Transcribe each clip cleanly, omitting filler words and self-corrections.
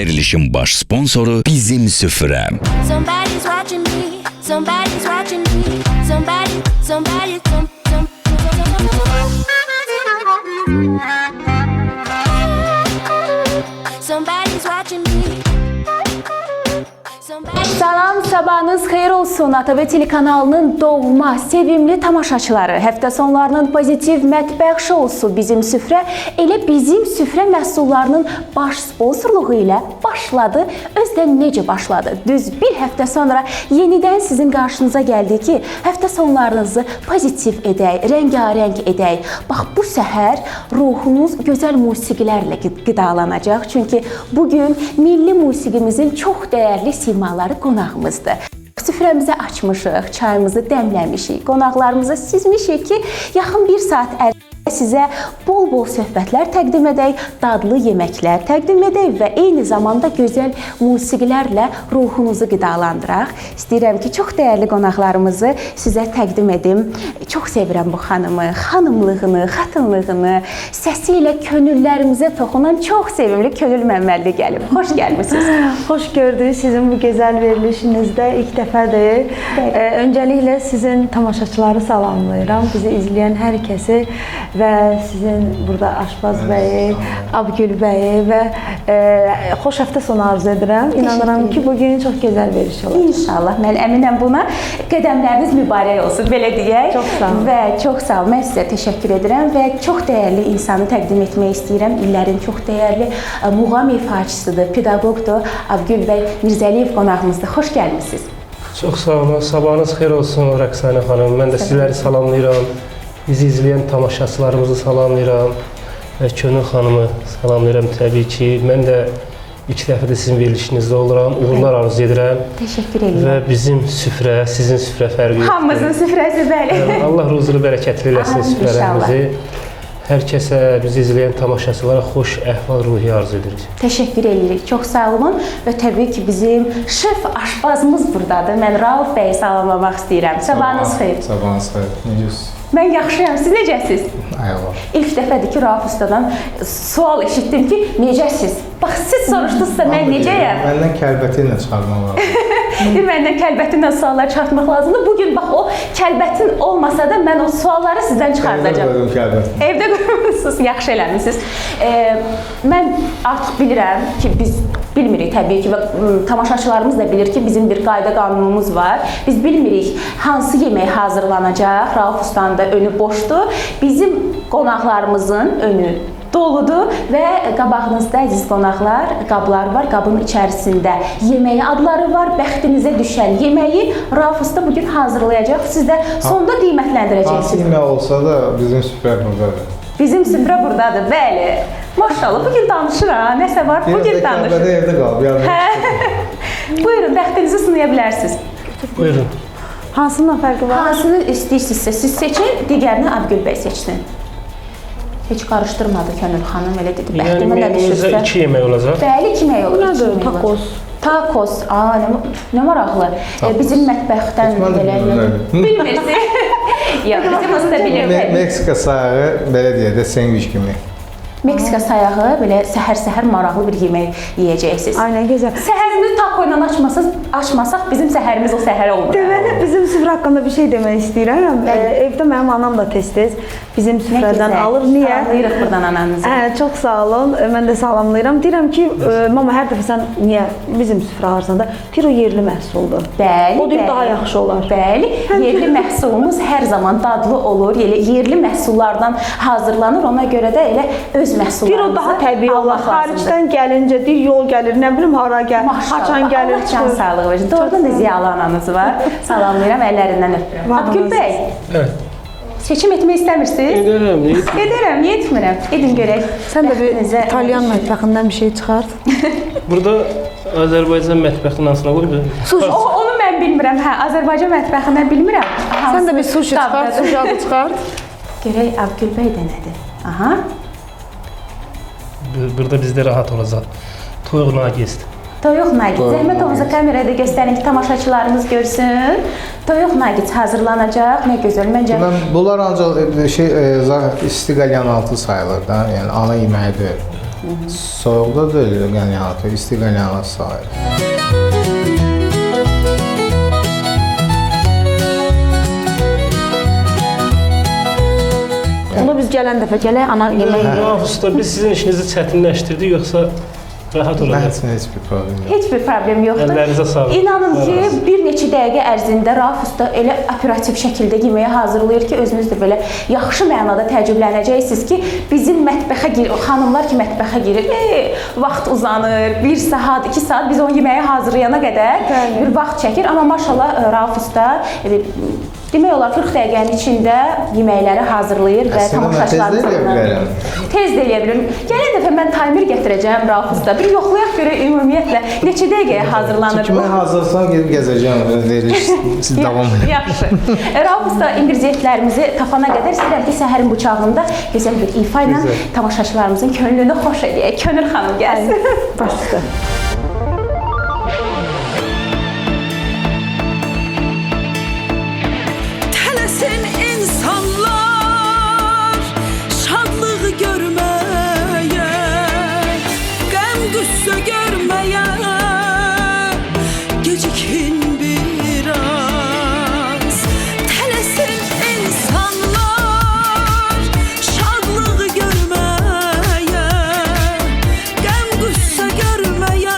Verilişin baş sponsoru Bizim Süfrə. Somebody's watching me. Somebody's watching me. Somebody's watching me. Salam, sabahınız xeyir olsun. ATV telekanalının doğma, sevimli tamaşaçıları. Həftə sonlarının pozitiv mətbəx şousu Bizim Süfrə elə Bizim Süfrə məhsullarının baş sponsorluğu ilə başladı. Özdən necə başladı? Düz bir həftə sonra yenidən sizin qarşınıza gəldi ki, həftə sonlarınızı pozitiv edək, rəngarəng edək. Bax, bu səhər ruhunuz gözəl musiqilərlə qidalanacaq. Çünki bugün milli musiqimizin çox dəyərli simaları qonağımızdır. Süfrəmizi açmışıq, çayımızı dəmləmişik, qonaqlarımıza sizmişik ki, yaxın bir saat sizə bol-bol söhbətlər təqdim edək, dadlı yeməklər təqdim edək və eyni zamanda gözəl musiqilərlə ruhunuzu qidalandıraq. İstəyirəm ki, çox dəyərli qonaqlarımızı sizə təqdim edim. Çox sevirəm bu xanımı, xanımlığını, xatınlığını, səsi ilə könüllərimizə toxunan çox sevimli Könül Məmmədli gəlib. Xoş gəlmisiniz. Xoş gördük sizin bu gözəl verilişinizdə ilk dəfədir. Öncəliklə sizin tamaşaçıları salamlayıram, bizi izləyən hər kəsi və sizin burada Aşbaz bəyi, Abgül bəyi və xoş həftə sonu arzu edirəm. İnanıram ki, bugün çox gözəl veriliş olacaq. İnşallah, mən əminəm buna. Qədəmləriniz mübarək olsun, belə deyək. Çox sağ olun. Və çox sağ olun, mən sizə təşəkkür edirəm və çox dəyərli insanı təqdim etmək istəyirəm. İllərin çox dəyərli muğam ifaçısıdır, pedaqoqdur. Abgül bəy Mirzəliyev qonağımızdır. Xoş gəlmisiniz. Çox sağ olun, sabahınız xeyir olsun Rəqsanə xanım. Mən də sizləri salamlayıram. Bizi izləyən tamaşaçılarımızı salamlayıram və Könül xanımı salamlayıram təbii ki. Mən də ilk dəfədə sizin verilişinizdə oluram, uğurlar arzu edirəm. Təşəkkür edirəm. Və bizim süfrə, sizin süfrə fərqi yoxdur. Hamımızın süfrəsi, bəli. Allah ruzulu bərəkətli eləsin süfrələrimizi. Hər kəsə, bizi izləyən tamaşaçılara xoş əhval-ruhiyyə arzu edirik. Təşəkkür edirik, çox sağ olun və təbii ki, bizim şef aşbazımız buradadır. Mən Rauf bəyi salamlamaq istəyirəm. Sabahınız xeyir. Sabahınız xeyir. Necəsiniz? Mən yaxşıyam, siz necəsiniz? Ayağlar. İlk dəfədir ki, Rauf ustadan sual eşitdim ki, necəsiz? Bax, siz soruşdunuzsa mən necəyəm? Məndən kəlbəti ilə çıxarmaq lazım. Məndən kəlbətinlə suallar çıxartmaq lazımdır. Bugün bax, o kəlbətin olmasa da mən o sualları sizdən çıxardacağam. Evdə qoydum kəlbətini. Evdə qoymusunuz, yaxşı eləmişsiniz. Mən artıq bilirəm ki, biz bilmirik təbii ki, və tamaşaçılarımız da bilir ki, bizim bir qayda qanunumuz var. Biz bilmirik hansı yemək hazırlanacaq, Rauf ustanın da önü boşdur. Bizim qonaqlarımızın önü doludur və qabağınızda əziz qonaqlar, qablar var. Qabın içərisində yeməyi adları var. Bəxtinizə düşən yeməyi Rauf usta bugün hazırlayacaq. Siz də sonda Hansı qiymətləndirəcəksiniz. yemək olsa da bizim süfrə buradadır. Bizim süfrə buradadır, bəli. Maşallah, bugün danışır ha, nəsə var, bugün danışır. Kəlbədə evdə qalıb. Buyurun, bəxtinizi sınaya bilərsiniz. Buyurun. Hansından fərqi var? Hansını istəyirsinizsə siz seçin, digərini Abgül bəy seçsin. Heç qarışdırmadı Könül xanım, elə dedi. Yəni Bəxtimə nə menümüzdə düşürsə. 2 yemək olacaq. Bəli, 2 yemək olur. Nədir? Takos. Takos. Nə maraqlı. Bizim mətbəxdən Mən də belə. bilmirəm. Bilmirsən? Yox, bizim usta bilir. Meksika sayağı belə deyək də sendviç kimi. Meksika sayağı belə səhər-səhər maraqlı bir yemək yeyəcəksiniz. Aynen, gözəl. Səhərimizi taco ilə açmasaq bizim səhərimiz o səhər olmur. Deməli, bizim süfrə haqqında bir şey demək istəyirəm. Evdə mənim anam da tez-tez bizim süfrədən alır. Niyə? Salamlayırıq buradan ananızı. Çox sağ olun. Mən də salamlayıram. Deyirəm ki, mama hər dəfə sən niyə bizim süfrə alırsan da, deyir o yerli məhsuldur. Bəli, O deyir daha yaxşı olar. Bəli, yerli məhsulumuz hər zaman dadlı olur. Yerli məhsullardan hazırlanır. Ona görə də elə öz məhsullarımızı Deyir o daha təbii olar. Xaricdən gəlincə deyir yol gəlir, nə bilim hara gəlir, haçan gəlir, Allah can sağlığı versin. Doğrudan da ziyalı ananız var. Salamlayıram, əllərindən öpürəm. Abgül bəy, Evet. seçim etmək istəmirsiniz? Edərəm, Edərəm, niyə etmirəm? Edin görək. Sən də bir Bəxtinizə İtalyan mətbəxindən bir şey çıxart. Burada Azərbaycan mətbəxinin hansına qoydu? Onu mən bilmirəm. Hə, Azərbaycan mətbəxindən bilmirəm. Sən də bir sushi çıxart, sushi adı çıxart. Görək Abgül bəy də nədir? Aha. Burada bizdə rahat olacaq. Toyuq nagist. Toyuq nagit. Zəhmət olmasa kamerada göstərin ki, tamaşaçılarımız görsün. Toyuq nagit hazırlanacaq. Nə gözəl. Məncə Bunlar ancaq isti qalyan altı sayılır da, yəni ana yeməyidir. Soyuqda da elə qənaətı, isti qənaət sayır. Onu biz gələn dəfə gələk ana yemək. Rauf usta, biz sizin işinizi çətinləşdirdik, yoxsa rahat Mən olacaq? üçün heç bir problem yox. Heç bir problem yoxdur. Əllərinizə sağlıq. İnanın ki, bir neçə dəqiqə ərzində Rauf usta elə operativ şəkildə yeməyi hazırlayır ki, özünüz də belə yaxşı mənada təəccüblənəcəksiniz ki, bizim mətbəxə xanımlar ki, mətbəxə girir, vaxt uzanır, 1 saat, 2 saat biz o yeməyi hazırlayana qədər bir vaxt çəkir. Amma maşallah Rauf usta demək olar 40 dəqiqənin içində yeməkləri hazırlayır və tamaşaçılarımıza tez də eləyə bilirim. Gələn dəfə mən timer gətirəcəm Rauf usta. Bir yoxlayaq görək ümumiyyətlə neçə dəqiqəyə hazırlanır bu. Mən hazırsan gedib gəzəcəm, veriş, siz davam edin. Yaxşı. Rauf usta, inqridiyentlərimizi tapana qədər istəyirəm ki, səhərin bu çağında gözəl bir ifa ilə tamaşaçılarımızın könlünü xoş edək. Könül xanım gəlsin. Başda. Tələsin insanlar şadlığı görməyə, qəm qüssə görməyə, gecikin biraz. Tələsin insanlar şadlığı görməyə, qəm qüssə görməyə,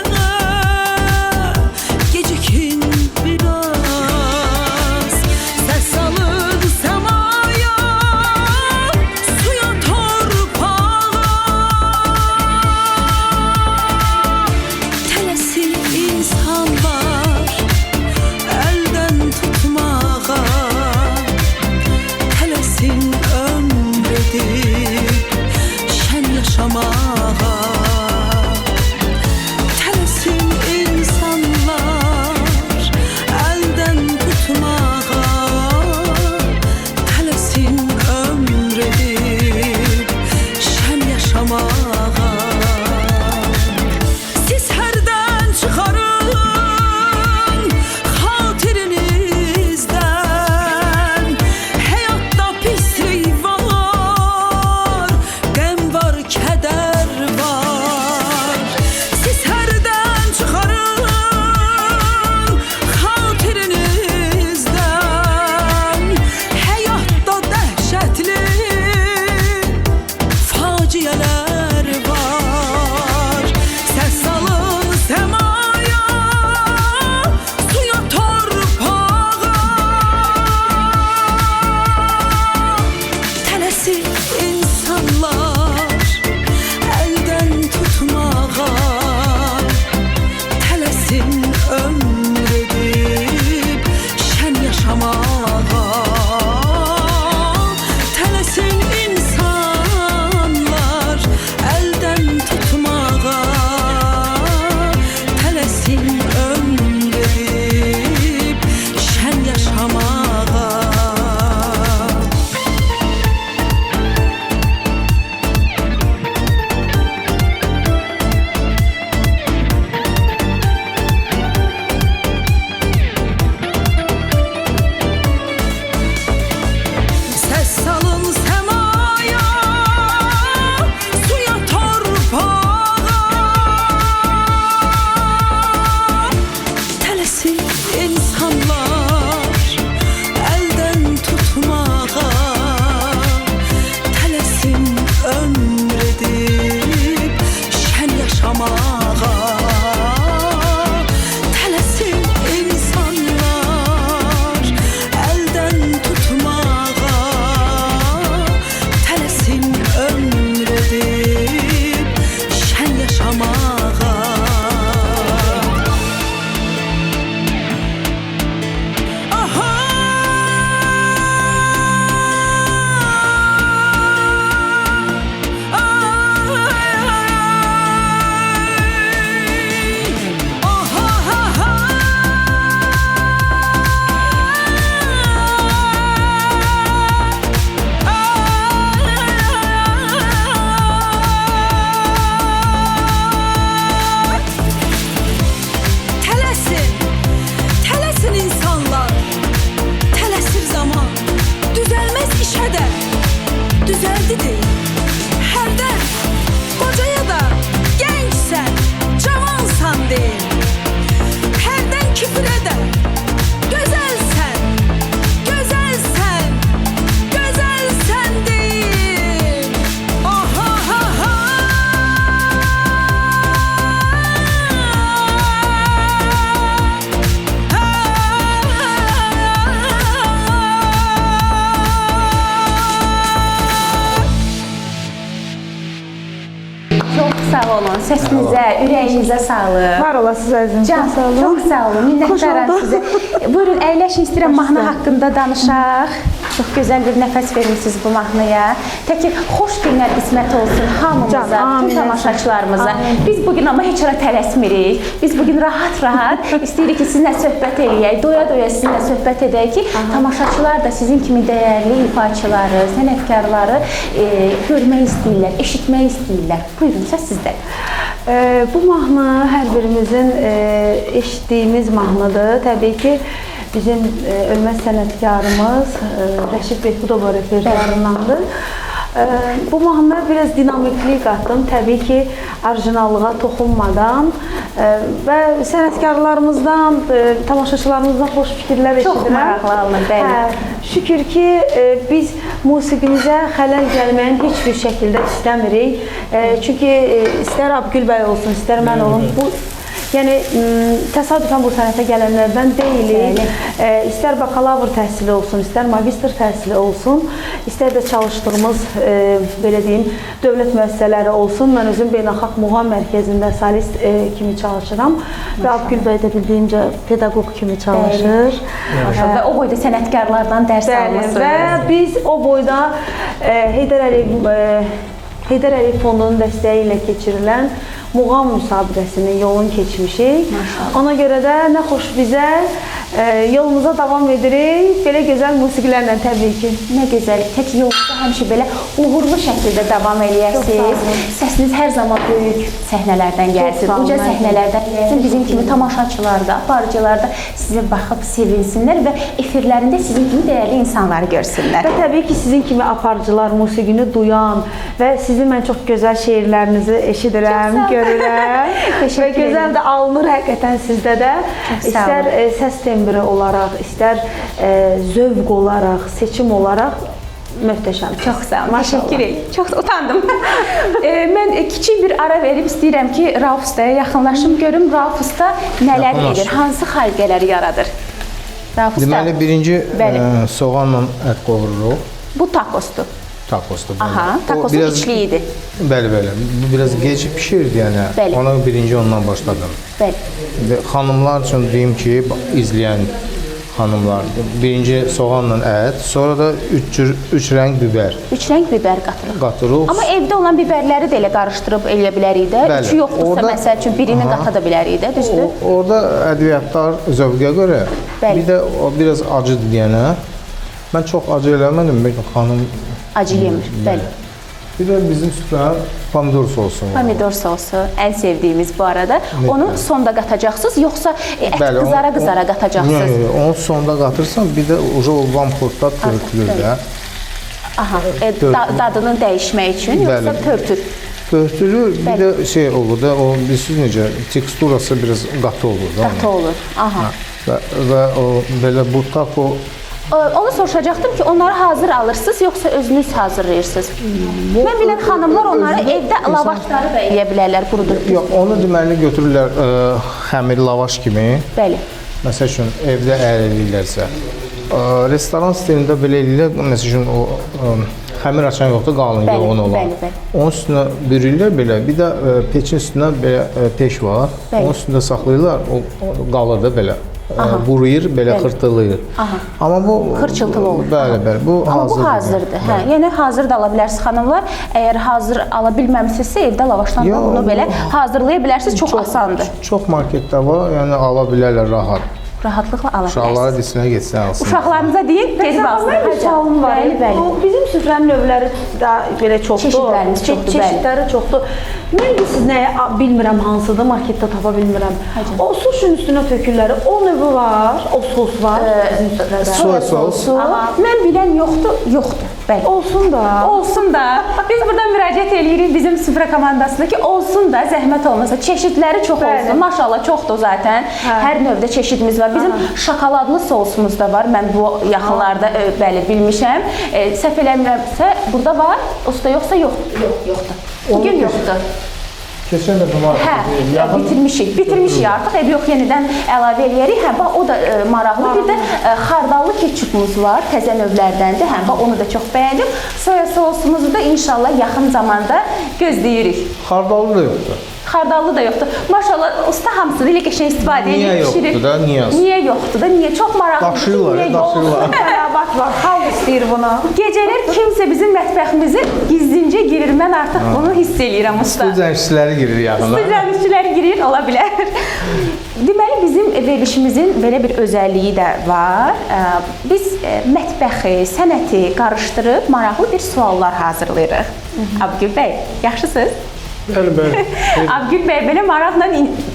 olun. Səsinizə, ürəyinizə sağlıq. Var olasınız əzizim. Can, çox sağ olun. Minnətdaram sizə. Buyurun, əyləşin, istəyirəm mahnı haqqında danışaq. Çox gözəl bir nəfəs vermişsiniz bu mahnıya. Tək ki, xoş günlər qismət olsun hamımıza, bütün tamaşaçılarımıza. Biz bugün amma heç ara tələsmirik. Biz bugün rahat-rahat istəyirik ki, sizinlə söhbət eləyək, doya-doya sizinlə söhbət edək ki, tamaşaçılar da sizin kimi dəyərli ifaçıları, sənətkarları görmək istəyirlər, eşitmək istəyirlər. Buyurun, səs sizdədir. Bu mahnı hər birimizin eşitdiyimiz mahnıdır. Təbii ki, bizim ölməz sənətkarımız Rəşid Behbudov repertuarındandır. Bu mahnıya biraz dinamiklik qatdım. Təbii ki, orijinallığa toxunmadan və sənətkarlarımızdan, tamaşaçılarımızdan xoş fikirlər eşidirəm. Çox maraqlı alınır, bəli. Şükür ki, biz musiqimizə xələl gəlməyin heç bir şəkildə istəmirik. Çünki istər Abgül bəy olsun, istər mən olum. Yəni, təsadüfən bu sənətə gələnlərdən deyilik. İstər bakalavr təhsili olsun, istər magistr təhsili olsun, istər də çalışdığımız, belə deyim, dövlət müəssisələri olsun. Mən özüm Beynəlxalq Muğam Mərkəzində solist kimi çalışıram və Abgül bəy də bildiyimcə pedaqoq kimi çalışır. Və o boyda sənətkarlardan dərs almışsınız. Və biz o boyda Heydər Əliyev Fondunun dəstəyi ilə keçirilən muğam müsabiqəsinin yolunu keçmişik. Ona görə də nə xoş bizə, yolumuza davam edirik. Belə gözəl musiqilərlə təbii ki. Nə gözəl, tək yolda həmişə belə uğurlu şəkildə davam eləyəsiniz. Səsiniz hər zaman böyük səhnələrdən gəlsin, uca səhnələrdən gəlsin. Bizim kimi tamaşaçılar da, aparıcılar da sizə baxıb sevinsinlər və efirlərində sizin kimi dəyərli insanları görsünlər. Və təbii ki, sizin kimi aparıcılar, musiqini duyan və sizin mən çox gözəl şeirlərinizi eşidirəm, görürəm. Və gözəl də alınır həqiqətən sizdə də. İstər səs tembri olaraq, istər zövq olaraq, seçim olaraq möhtəşəm. Çox sağ olun, təşəkkür edirəm. Çox utandım. Mən kiçik bir ara verib istəyirəm ki, Rauf ustaya yaxınlaşım, görüm Rauf usta nələr edir, hansı xalqələri yaradır. Rauf usta. Deməli, birinci soğanla ət qovururuq. Bu takosdur. Takosdur. Aha, takosun içliyidir. Bəli, bəli. Bu biraz gec pişirdi, yəni. Bəli. Ona birinci ondan başladım. Bəli. Xanımlar üçün deyim ki, izləyən xanımlar, birinci soğanla ət, sonra da üç rəng bibər. Üç rəng bibər qatırıq. Amma evdə olan bibərləri də elə qarışdırıb eləyə bilərik də. Üçü yoxdursa, məsəl üçün birini qata da bilərik də, düzdür? Orada ədviyyatlar zövqə görə, bir də o biraz acıdır deyənə. Mən çox acı eləmədim, xanım acı yemir, bəli. Bir də bizim süfrə pomidor sosu var. Pomidor sosu, ən sevdiyimiz bu arada. Onu sonda qatacaqsınız, yoxsa ət qızara-qızara qatacaqsınız? Yox, onu sonda qatırsan, bir də o vamportda törtülür də. Aha, dadını dəyişmək üçün, yoxsa törtür? Törtülür, bir də şey olur da, o bilirsiniz necə, teksturası biraz qatı olur da. Qatı olur, aha. Və o belə bu tako. Onu soruşacaqdım ki, onları hazır alırsınız, yoxsa özünüz hazırlayırsınız? Mən bilən xanımlar onları evdə lavaşları da eləyə bilərlər, qurudur. Yox, onu deməli götürürlər xəmir lavaş kimi. Bəli. Məsəl üçün, evdə əyrilirlərsə. Restoran stilində belə eləyirlər, məsəl üçün, o xəmir açan yoxdur, qalın yoğun olan. Onun üstünə bürürlər belə, bir də peçin üstünə belə peş var. Onun üstündə saxlayırlar, o qalır da belə. Quruyur, belə xırtılayır. Amma bu xırçıltılı olur. Bəli, bəli. Bu hazırdır. Amma bu hazırdır. Hə, yəni hazır da ala bilərsiniz xanımlar. Əgər hazır ala bilməmisinizsə, evdə lavaşdan da bunu belə hazırlaya bilərsiniz. Çox asandır. Çox marketdə var, yəni ala bilərlər rahat. Rahatlıqla ala bilərsiniz. Uşaqlara desinə getsin alsın. Uşaqlarınıza deyin, tez alsın. Bir sualım var. Bizim süfrənin növləri də belə çoxdur. Çeşidlərimiz çoxdur, bəli. Çeşidləri çoxdur. Mən siz nəyə bilmirəm hansıdır, marketdə tapa bilmirəm. O suşun üstünə tökürlər, o növü var, o sos var bizim süfrədə. Soya sosu. Mən bilən yoxdur. Bəli. Olsun da. Olsun da. Biz buradan müraciət eləyirik bizim süfrə komandasına ki, olsun da, zəhmət olmasa. Çeşidləri çox olsun. Maşallah çoxdur zaten. Hər növdə çeşidimiz var. Bizim şokoladlı sosumuz da var. Mən bu yaxınlarda bəli bilmişəm. Səhv eləmirəmsə burada var. Usta yoxsa yoxdur. Bugün yoxdur. Keçən dəfə var. Hə, bitirmişik artıq. Yox, yenidən əlavə eləyərik. Hə, bax o da maraqlı. Bir də xardallı ketçupumuz var, təzə növlərdəndir. Hə, bax onu da çox bəyəndim. Soya sosumuzu da inşallah yaxın zamanda gözləyirik. Xardallı da yoxdur. Xardallı da yoxdur. Maşallah usta hamısını elə qəşəng istifadə edir. Niyə yoxdur da? Niyə yoxdur da? Niyə? Çox maraqlıdır. Daşıyırlar. Tələbat var, xalq istəyir bunu. Gecələr kimsə bizim mətbəximizə gizlincə girir. Mən artıq bunu hiss eləyirəm usta. Studiya işçiləri girir yaxına. Studiya işçiləri girir, ola bilər. Deməli, bizim verilişimizin belə bir özəlliyi də var. Biz mətbəxi, sənəti qarışdırıb maraqlı bir suallar hazırlayırıq. Abgül bəy, yaxşısınız? Bəli. Abgül bəy belə maraqla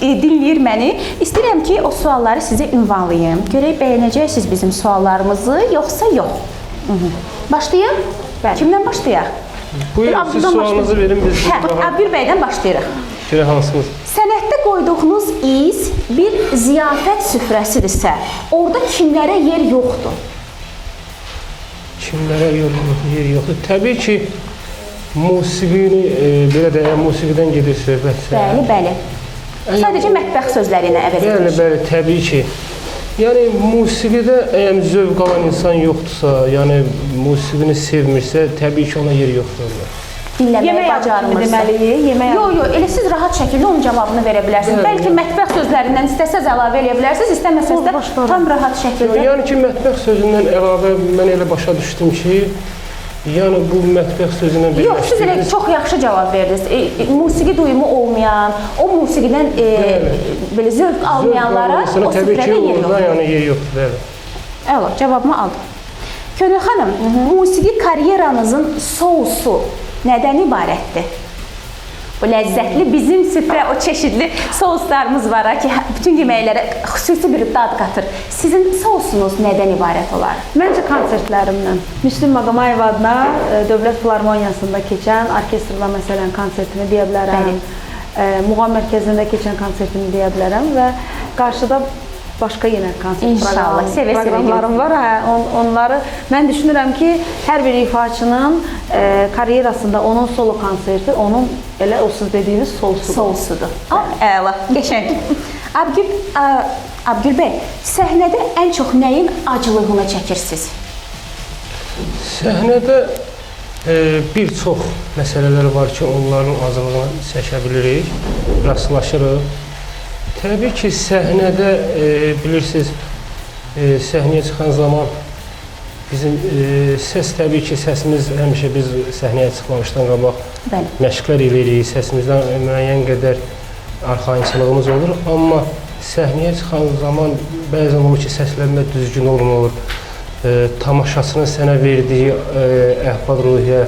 dinləyir məni. İstəyirəm ki, o sualları sizə ünvanlayım. Görək bəyənəcəksiniz bizim suallarımızı, yoxsa yox. Başlayaq? Kimdən başlayaq? Buyurun, siz sualınızı verin, biz Abgül bəydən başlayırıq. Görək hansımız? Sənətdə qoyduğunuz iz bir ziyafət süfrəsidirsə, orada kimlərə yer yoxdur? Kimlərə yer yoxdur? Təbii ki, musiqini, belə deyək, musiqidən gedir söhbətsə. Bəli. Sadəcə mətbəx sözləri ilə əvəz edilir. Bəli, təbii ki. Yəni, musiqidə əgər zövq alan insan yoxdursa, yəni musiqini sevmirsə, təbii ki, ona yer yoxdur. Dinləməyi bacarmırsa. Yox, elə siz rahat şəkildə onun cavabını verə bilərsiniz. Bəlkə mətbəx sözlərindən istəsəz əlavə eləyə bilərsiniz, istəməsəz də tam rahat şəkildə. Yəni ki, mətbəx sözündən əlavə mən elə başa düşdüm ki, yəni bu mətbəx sözündən birləşdirir. Yox, siz elə çox yaxşı cavab verdiniz. Musiqi duyumu olmayan, o musiqidən belə zövq almayanlara o süfrədə yer yoxdur. Yəni yer yoxdur, bəli. Əla, cavabımı aldım. Könül xanım, musiqi karyeranızın sousu nədən ibarətdir? Bu ləzzətli bizim süfrə, o çeşidli souslarımız var ki, bütün yeməklərə xüsusi bir dad qatır. Sizin sousunuz nədən ibarət olar? Məncə konsertlərimdən. Müslüm Maqomayev adına Dövlət Filarmoniyasında keçən orkestrla məsələn konsertini deyə bilərəm. Muğam mərkəzində keçən konsertini deyə bilərəm və qarşıda başqa yenə konsert proqramlarım var. Onları mən düşünürəm ki, hər bir ifaçının karyerasında onun solo konserti, onun elə o siz dediyiniz sousudur. Əla, qəşəng. Abgül bəy, səhnədə ən çox nəyin acılığını çəkirsiniz? Səhnədə bir çox məsələlər var ki, onların acılığını çəkə bilirik, rastlaşırıq. Təbii ki, səhnədə bilirsiniz, səhnəyə çıxan zaman bizim səs, təbii ki, səsimiz həmişə biz səhnəyə çıxmamışdan qabaq məşqlər edirik, səsimizdən müəyyən qədər arxayınçılığımız olur, amma səhnəyə çıxan zaman bəzən olur ki, səslənmə düzgün olmur, tamaşaçının sənə verdiyi əhval-ruhiyyə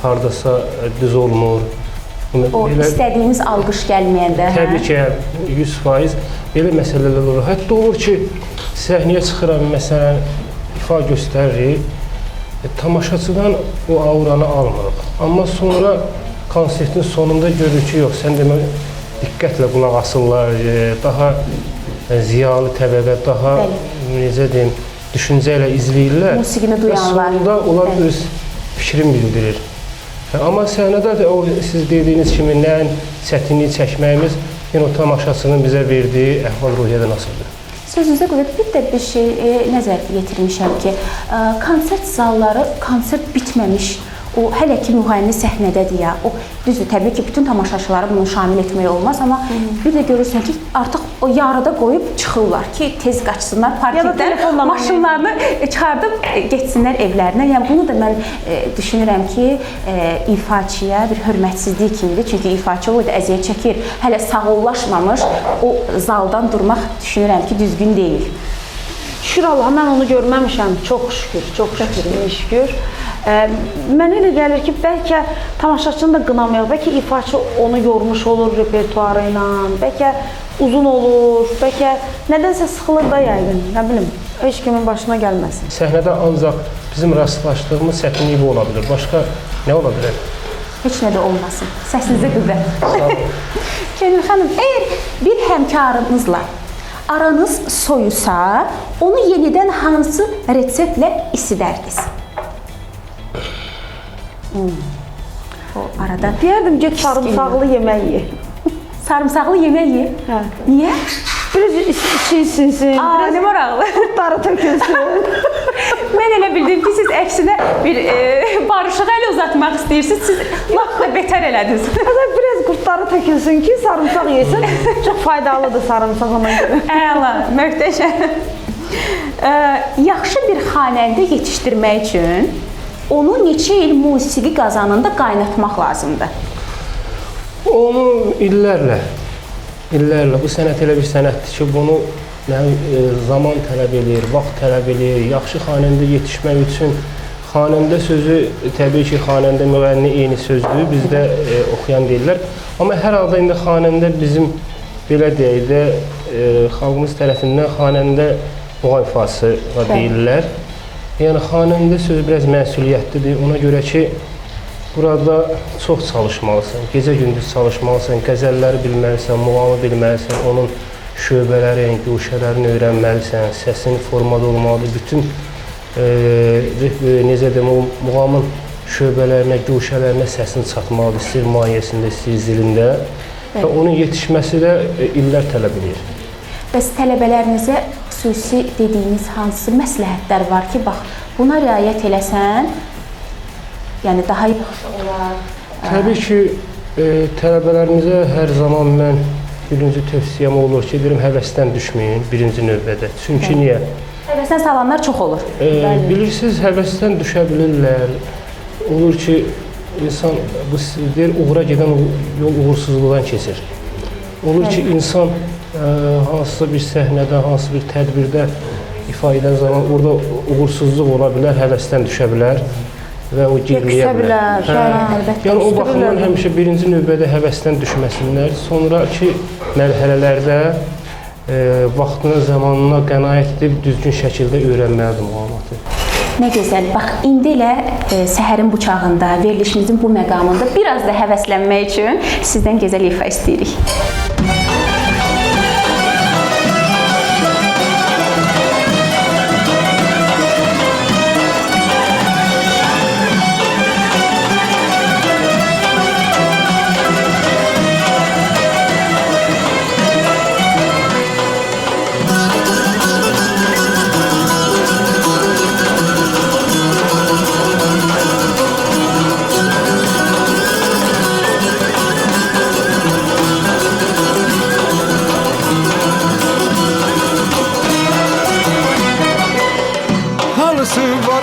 hardasa düz olmur. O istədiyimiz alqış gəlməyəndə. Təbii ki, 100% belə məsələlər olur. Hətta olur ki, səhnəyə çıxıram, məsələn, ifa göstəririk, tamaşaçıdan o auranı almırıq. Amma sonra konsertin sonunda görürük ki, yox, sən demək diqqətlə qulaq asırlar, daha ziyalı təbəqə, daha necə deyim, düşüncə ilə izləyirlər. Musiqini duyanlar. Və sonunda onlar öz fikrini bildirir. Amma səhnədə də o siz dediyiniz kimi nəyin çətinliyi çəkməyimiz yenə o tamaşaçının bizə verdiyi əhval-ruhiyyədən asılıdır. Sözünüzə görə bir də bir şey nəzər yetirmişəm ki, konsert zalları, konsert bitməmiş, o hələ ki müğənni səhnədədir ya, o düzdür, təbii ki, bütün tamaşaçıları bunu şamil etmək olmaz, amma bir də görürsən ki, artıq o yarıda qoyub çıxırlar ki, tez qaçsınlar parkingdən, maşınlarını çıxardıb getsinlər evlərinə. Yəni bunu da mən düşünürəm ki, ifaçıya bir hörmətsizlik kimidir, çünki ifaçı o da əziyyət çəkir, hələ sağollaşmamış o zaldan durmaq düşünürəm ki, düzgün deyil. Şükür Allah, mən onu görməmişəm, çox şükür. Mənə elə gəlir ki, bəlkə tamaşaçını da qınamayaq, bəlkə ifaçı onu yormuş olur repertuarı ilə, bəlkə uzun olur, bəlkə nədənsə sıxılır da yəqin, nə bilim, heç kimin başına gəlməsin. Səhnədə ancaq bizim rastlaşdığımız çətinlik bu ola bilər, başqa nə ola bilər? Heç nə də olmasın, səsinizə qüvvət. Könül xanım, əgər bir həmkarınızla aranız soyusa, onu yenidən hansı reseptlə isidərdiniz? O arada deyərdim, get sarımsaqlı yemək ye. sarımsaqlı yemək ye. Hə. Niyə? Biraz içi sinsin, Aa, nə maraqlı. qurtları tökülsün. Mən elə bildim ki, siz əksinə bir barışıq əli uzatmaq istəyirsiniz. Siz lap da betər elədiniz. Biraz qurtları tökülsün ki, sarımsaq yesin. Çox faydalıdır sarımsaq ona görə. Əla, möhtəşəm. Yaxşı bir xanəndə yetişdirmək üçün onu neçə il musiqi qazanında qaynatmaq lazımdır? Onu illərlə bu sənət elə bir sənətdir ki, bunu zaman tələb eləyir, vaxt tələb eləyir. Yaxşı xanəndə yetişmək üçün xanəndə sözü təbii ki, xanəndə müğənni eyni sözdür, bizdə oxuyan deyirlər. Amma hər halda indi xanəndə bizim belə deyək də xalqımız tərəfindən xanəndə muğam ifası deyirlər. Yəni xanəndə sözü biraz məsuliyyətlidir. Ona görə ki, burada çox çalışmalısan, gecə-gündüz çalışmalısan, qəzəlləri bilməlisən, muğamı bilməlisən, onun şöbələrini, guşələrini öyrənməlisən, səsin formada olmalıdır. Bütün necə deyim, muğamın şöbələrinə, guşələrinə səsin çatmalıdır, istir mahiyyəsində, istir zilində və onun yetişməsi də illər tələb edir. Bəs tələbələrinizə xüsusi dediyiniz hansı məsləhətlər var ki, bax, buna riayət eləsən, yəni daha yaxşı olar? Təbii ki, tələbələrimizə hər zaman mən birinci tövsiyəm olur ki, deyirəm, həvəsdən düşməyin birinci növbədə. Çünki niyə? Həvəsdən salanlar çox olur. Bilirsiniz, həvəsdən düşə bilirlər. Olur ki, insan deyir, uğura gedən yol uğursuzluqdan keçir. Olur ki, insan hansısa bir səhnədə, hansısa bir tədbirdə ifa edən zaman orada uğursuzluq ola bilər, həvəsdən düşə bilər və o geriləyə bilər. Yəni o baxımdan həmişə birinci növbədə həvəsdən düşməsinlər. Sonraki mərhələlərdə vaxtına, zamanına qənaət edib düzgün şəkildə öyrənməlidir muğamatı. Nə gözəl. Bax, indi elə səhərin bu çağında, verilişimizin bu məqamında biraz da həvəslənmək üçün sizdən gözəl ifa istəyirik.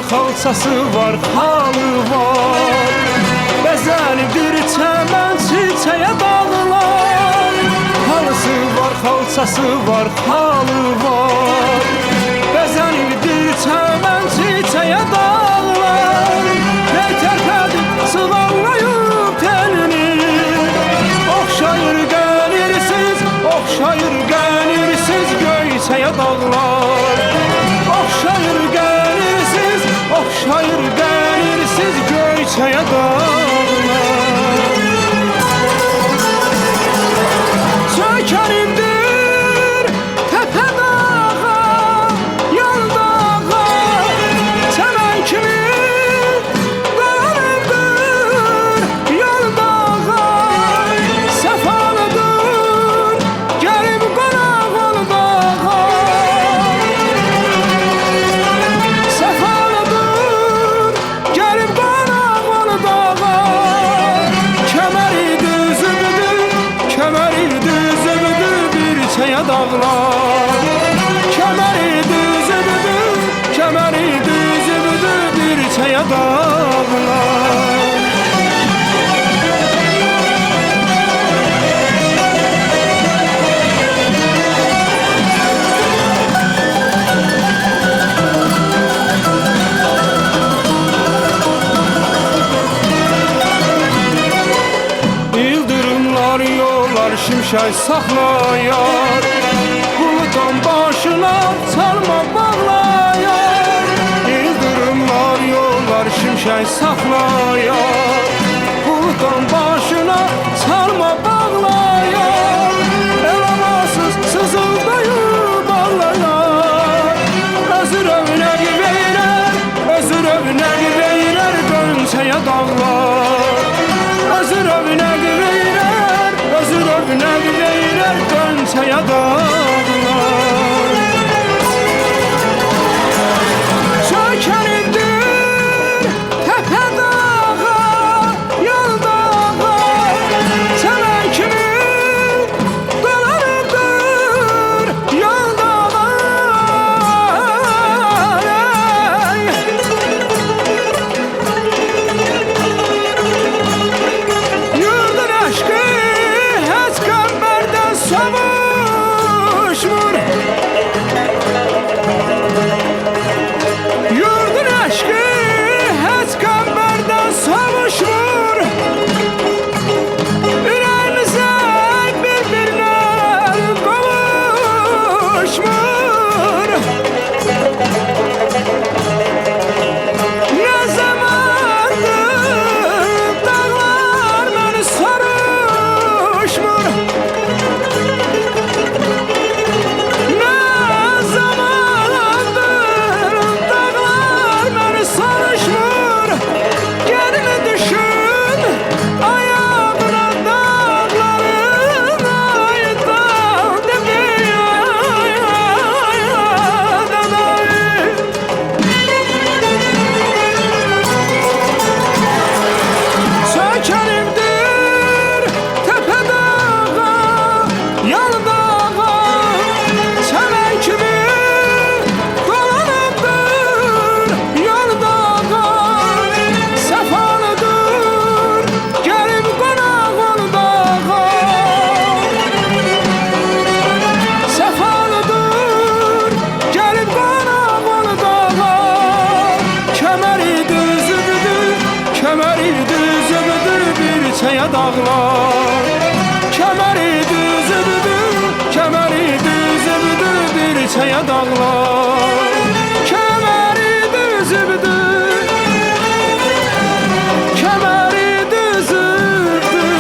Xalçası var, halı var, bəzəlidir çəmən çiçəyə dağlar. Halısı var, xalçası var, halı var, bəzəlidir çəmən çiçəyə dağlar. Hey tərpədib sıvanlayıb telini, oxşayır gəlirsiz göyçəyə dağlar. Oxşayır gəlirsiz göyçəyə dağlar. Çökərimdir təpə dağa, yol dağa, çəmən kimi qalanımdır yol dağa. Səfalıdır gəlib qonaq ol dağa. Dağlar, kəməri düzübüdü bir çaya dağlar. İldırımlar yollar şimşək saxlayar, buludun başına çalma bağlayar. İldırımlar yollar şimşək saxlayar, buludun başına çalma bağlayar. Elamazsız sızıldayıb ağlayar, özü rövnəq veyrər gönçəyə dağlar. Özü rövnəq veyrər Nə biləylər qönçəyə dağlar Çökənindir təpə dağa Yol dağa Çəmən kimi dolanırdır Yol dağa Yurdun aşkı heç qəmbərdən savuşmur Yurdun aşkı heç qəmbərdən savuşmur Ürəyimizə bir-birinə qovuşmur Nə zamandır dağlar məni sarışmır Nə zamandır dağlar məni sarışmır Gəlini düşün ayağına dağların aydan Çökənimdir təpə dağa, yal dağa Çəmən kimi dolanıbdır yal dağa Səfalıdır gəlib qonaq ol dağa Səfalıdır gəlib qonaq ol dağa Kəməri düzübüdür, kəməri düzübüdür bir çaya dağlar Kəməri düzübüdür, kəməri düzübüdür bir çaya dağlar Kəməri düzübüdür, kəməri düzübüdür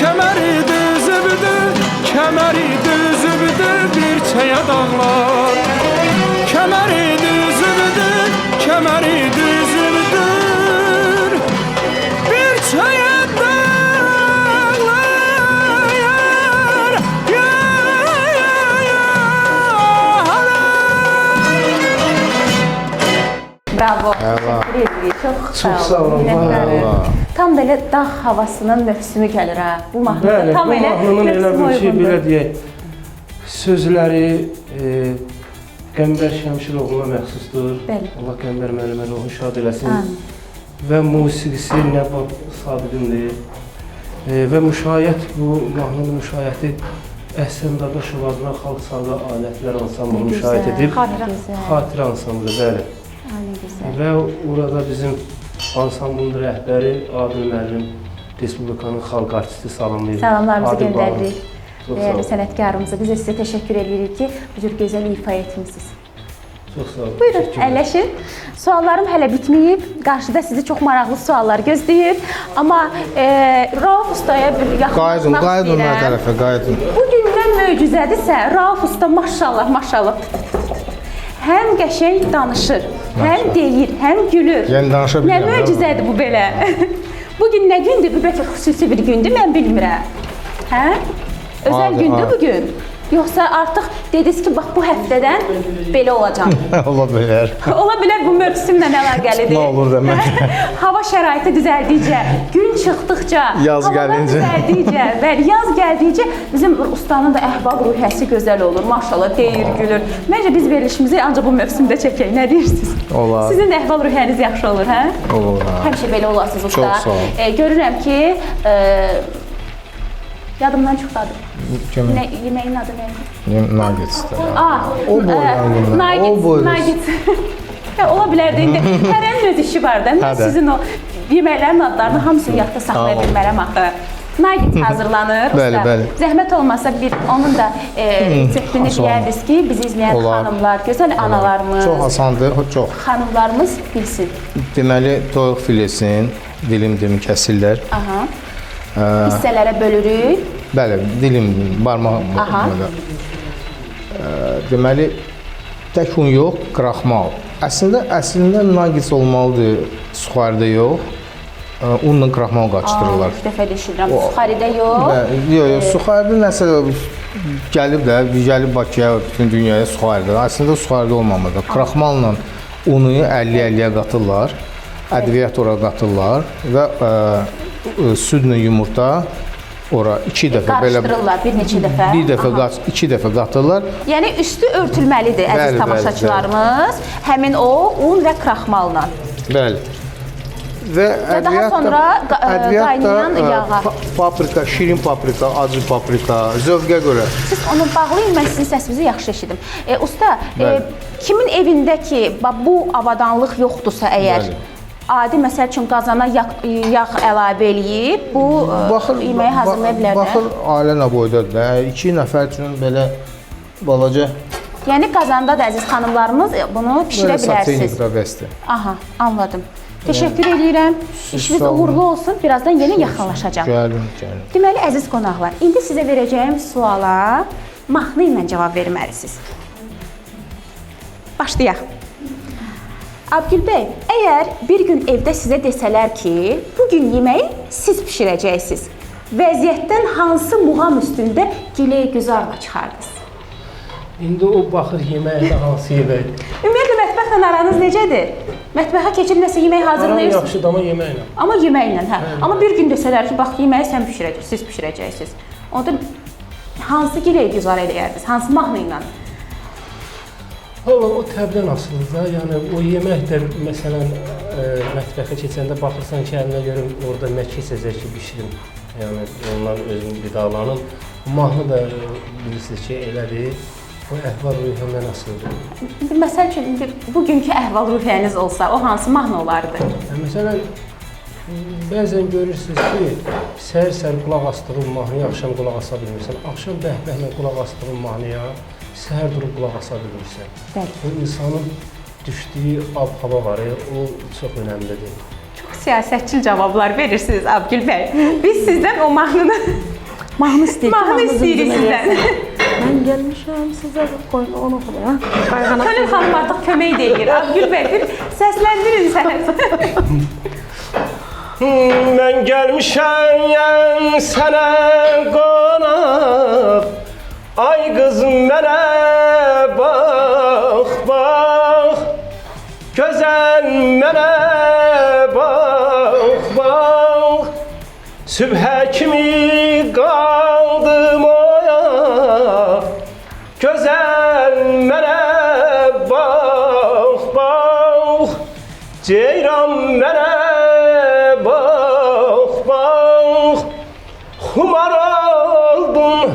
Kəməri düzübüdür, kəməri düzübüdür bir çaya dağlar Kəməri düzübüdür, kəməri düzübüdür bir çaya dağlar Bravo. Əla. Təşəkkür edirik. Çox sağ olun, Minnətdarıq. var. Tam belə dağ havasının mövsümü gəlir ha. Bu mahnıda Bəli, tam bu elə mahnının elə mövsümə bir ki, uyğundur. belə deyək, sözləri Qəmbər Şəmşiroğluna məxsusdur. Bəli. Allah Qəmbər müəllimə ruhu şad eləsin. Amin. Və musiqisi Nəbab Sabidindir. Və müşayiət, bu mahnının müşayiəti Əhsən Dadaşov adına xalq çalğı alətlər ansamblı müşayiət edib. Xatirə ansamblı, bəli. Və orada bizim ansamblın rəhbəri Adil müəllim Respublikanın xalq artisti salamlayır. Salamlarımızı Adil Bağlı. göndəririk. Çox sağ Dəyərli olun. sənətkarımıza biz də sizə təşəkkür edirik ki, bu cür gözəl ifa etmisiniz. Çox sağ olun. Buyurun, Təşəkkür ederim. əyləşin. Suallarım hələ bitməyib. Qarşıda sizi çox maraqlı suallar gözləyir. Amma Rauf Ustaya bir Qayıdın, yaxınlaşmaq qayıdın istəyirəm. mənə tərəfə, qayıdın. Bu gündən möcüzədirsə, Rauf Usta maşallah, maşallah. Həm qəşəng danışır, həm deyir, həm gülür. Yəni danışa Nə bilirəm, değil mi? möcüzədir bu belə? Bu gün nə gündür? Bu bəlkə xüsusi bir gündür, mən bilmirəm. Hə? Özəl Adi, gündür adi. bu gün. Yoxsa artıq dediniz ki, bax bu həftədən belə olacaq. Ola bilər. Ola bilər bu mövsümlə əlaqəlidir. Nə olur demək. Hava şəraiti düzəldikcə, gün çıxdıqca, Yaz havalar gəldikcə. düzəldikcə və yaz gəldikcə bizim ustanın da əhval-ruhiyyəsi gözəl olur. Maşallah, deyir, gülür. Məncə biz verilişimizi ancaq bu mövsümdə çəkək. Nə deyirsiniz? Olar. Sizin də əhval-ruhiyyəniz yaxşı olur, hə? Olur, ha. Həmişə belə olasınız usta. Çox sağ ol. Görürəm ki, yadımdan çıxdadı. Kimin? Nə yeməyin adı nə idi? Nuggets'dir. O boydan bunlar, o Nuggets, boydan. nuggets. Ola bilər də indi hərənin öz işi var da. Mən Hə də. sizin o yeməklərin adlarını hamısını yadda saxlaya Tamam. bilmərəm axı. Nuggets hazırlanır. Bəli, usta. bəli. Zəhmət olmasa bir onun da reseptini asan. deyərdiniz ki, bizi izləyən Olar. xanımlar, gözəl analarımız, Çox asandır, çox. xanımlarımız bilsin. Deməli, toyuq filesin dilim kəsirlər. Aha. Hissələrə bölürük. Bəli, dilim, barmaq Aha. belə. Deməli, tək un yox, kraxmal. Əslində nuggets olmalıdır suxarda yox. unla kraxmal qaçdırırlar. İlk dəfə eşidirəm. Suxaridə yox. Yox, suxarida nəsə gəlib Bakıya, bütün dünyaya suxarida. Əslində suxarida olmamalıdır. Kraxmalla unu 50-50-yə qatırlar. Ədviyyat ora qatırlar və südlə yumurta ora 2 dəfə belə Qarışdırırlar bir neçə dəfə. bir dəfə 2 dəfə qatırlar. Yəni üstü örtülməlidir əziz Bəli, tamaşaçılarımız. Həmin o un və kraxmalla. Bəli. Və daha sonra qaynayan yağa. Paprika, şirin paprika, acı paprika, zövqə görə. Siz onu bağlayın, mən sizin səsinizi yaxşı eşidim. Usta, kimin evində ki, bu avadanlıq yoxdursa əgər, adi məsəl üçün qazana yağ əlavə eləyib, bu yeməyi hazırlaya bilərlər. Baxır, ailə nə boydadır da, 2 nəfər üçün belə balaca. Yəni qazanda da əziz xanımlarımız bunu pişirə bilərsiniz. Aha, anladım. Teşekkür edirəm. İşiniz uğurlu olsun. Birazdan yenə yaxınlaşacağam. Gəlin. Deməli, əziz qonaqlar, indi sizə verəcəyim suala mahnı ilə cavab verməlisiniz. Başlayaq. Abgül bəy, əgər bir gün evdə sizə desələr ki, bugün yeməyi siz pişirəcəksiniz, vəziyyətdən hansı muğam üstündə gilə-güzarla çıxardınız? İndi o baxır yeməkdə hansı yemək. Ümumiyyətlə, mətbəxlə aranız necədir? Mətbəxə keçib nəsə yemək hazırlayırsınız? Aram yaxşıdır, amma yeməklə. Amma yeməklə, hə. Amma bir gün desələr ki, bax, yeməyi siz pişirəcəksiniz. Onda hansı giləyə güzar eləyərdiniz? Hansı mahnı ilə? Valla o təbdən asılıdır da. Yəni o yemək də məsələn mətbəxə keçəndə baxırsan ki, əlinə görüm orada nə keçəcək ki, bişirim. Yəni ondan özüm qidalanım. Mahnı da bilirsiniz ki, elədir. O əhval-ruhiyyəmdən asılıdır. Məsəl üçün, bugünkü əhval-ruhiyyəniz olsa, o hansı mahnı olardı? Məsələn, bəzən görürsünüz ki, səhər-səhər qulaq asdığın mahnıya axşam qulaq asa bilmirsən. Axşam bəhbəhlə qulaq asdığın mahnıya səhər durub qulaq asa bilmirsən. O insanın düşdüyü ab-hava var, o çox önəmlidir. Çox siyasətçil cavablar verirsiniz, Abgül bəy. Biz sizdən o mahnını... Mahnı istəyirik sizdən. Mən gəlmişəm sizə qoyun onu oxuda. Könül xanım artıq kömək deyir. Abgül bəy, bir səsləndirin sənə. Mən gəlmişəm sənə qonaq, ay qız mənə bax, bax, gözəl mənə bax, bax, sübhə kimi qaldım oyaq, gözəl mənə bax, bax, ceyran mənə bax, bax, xumar oldum,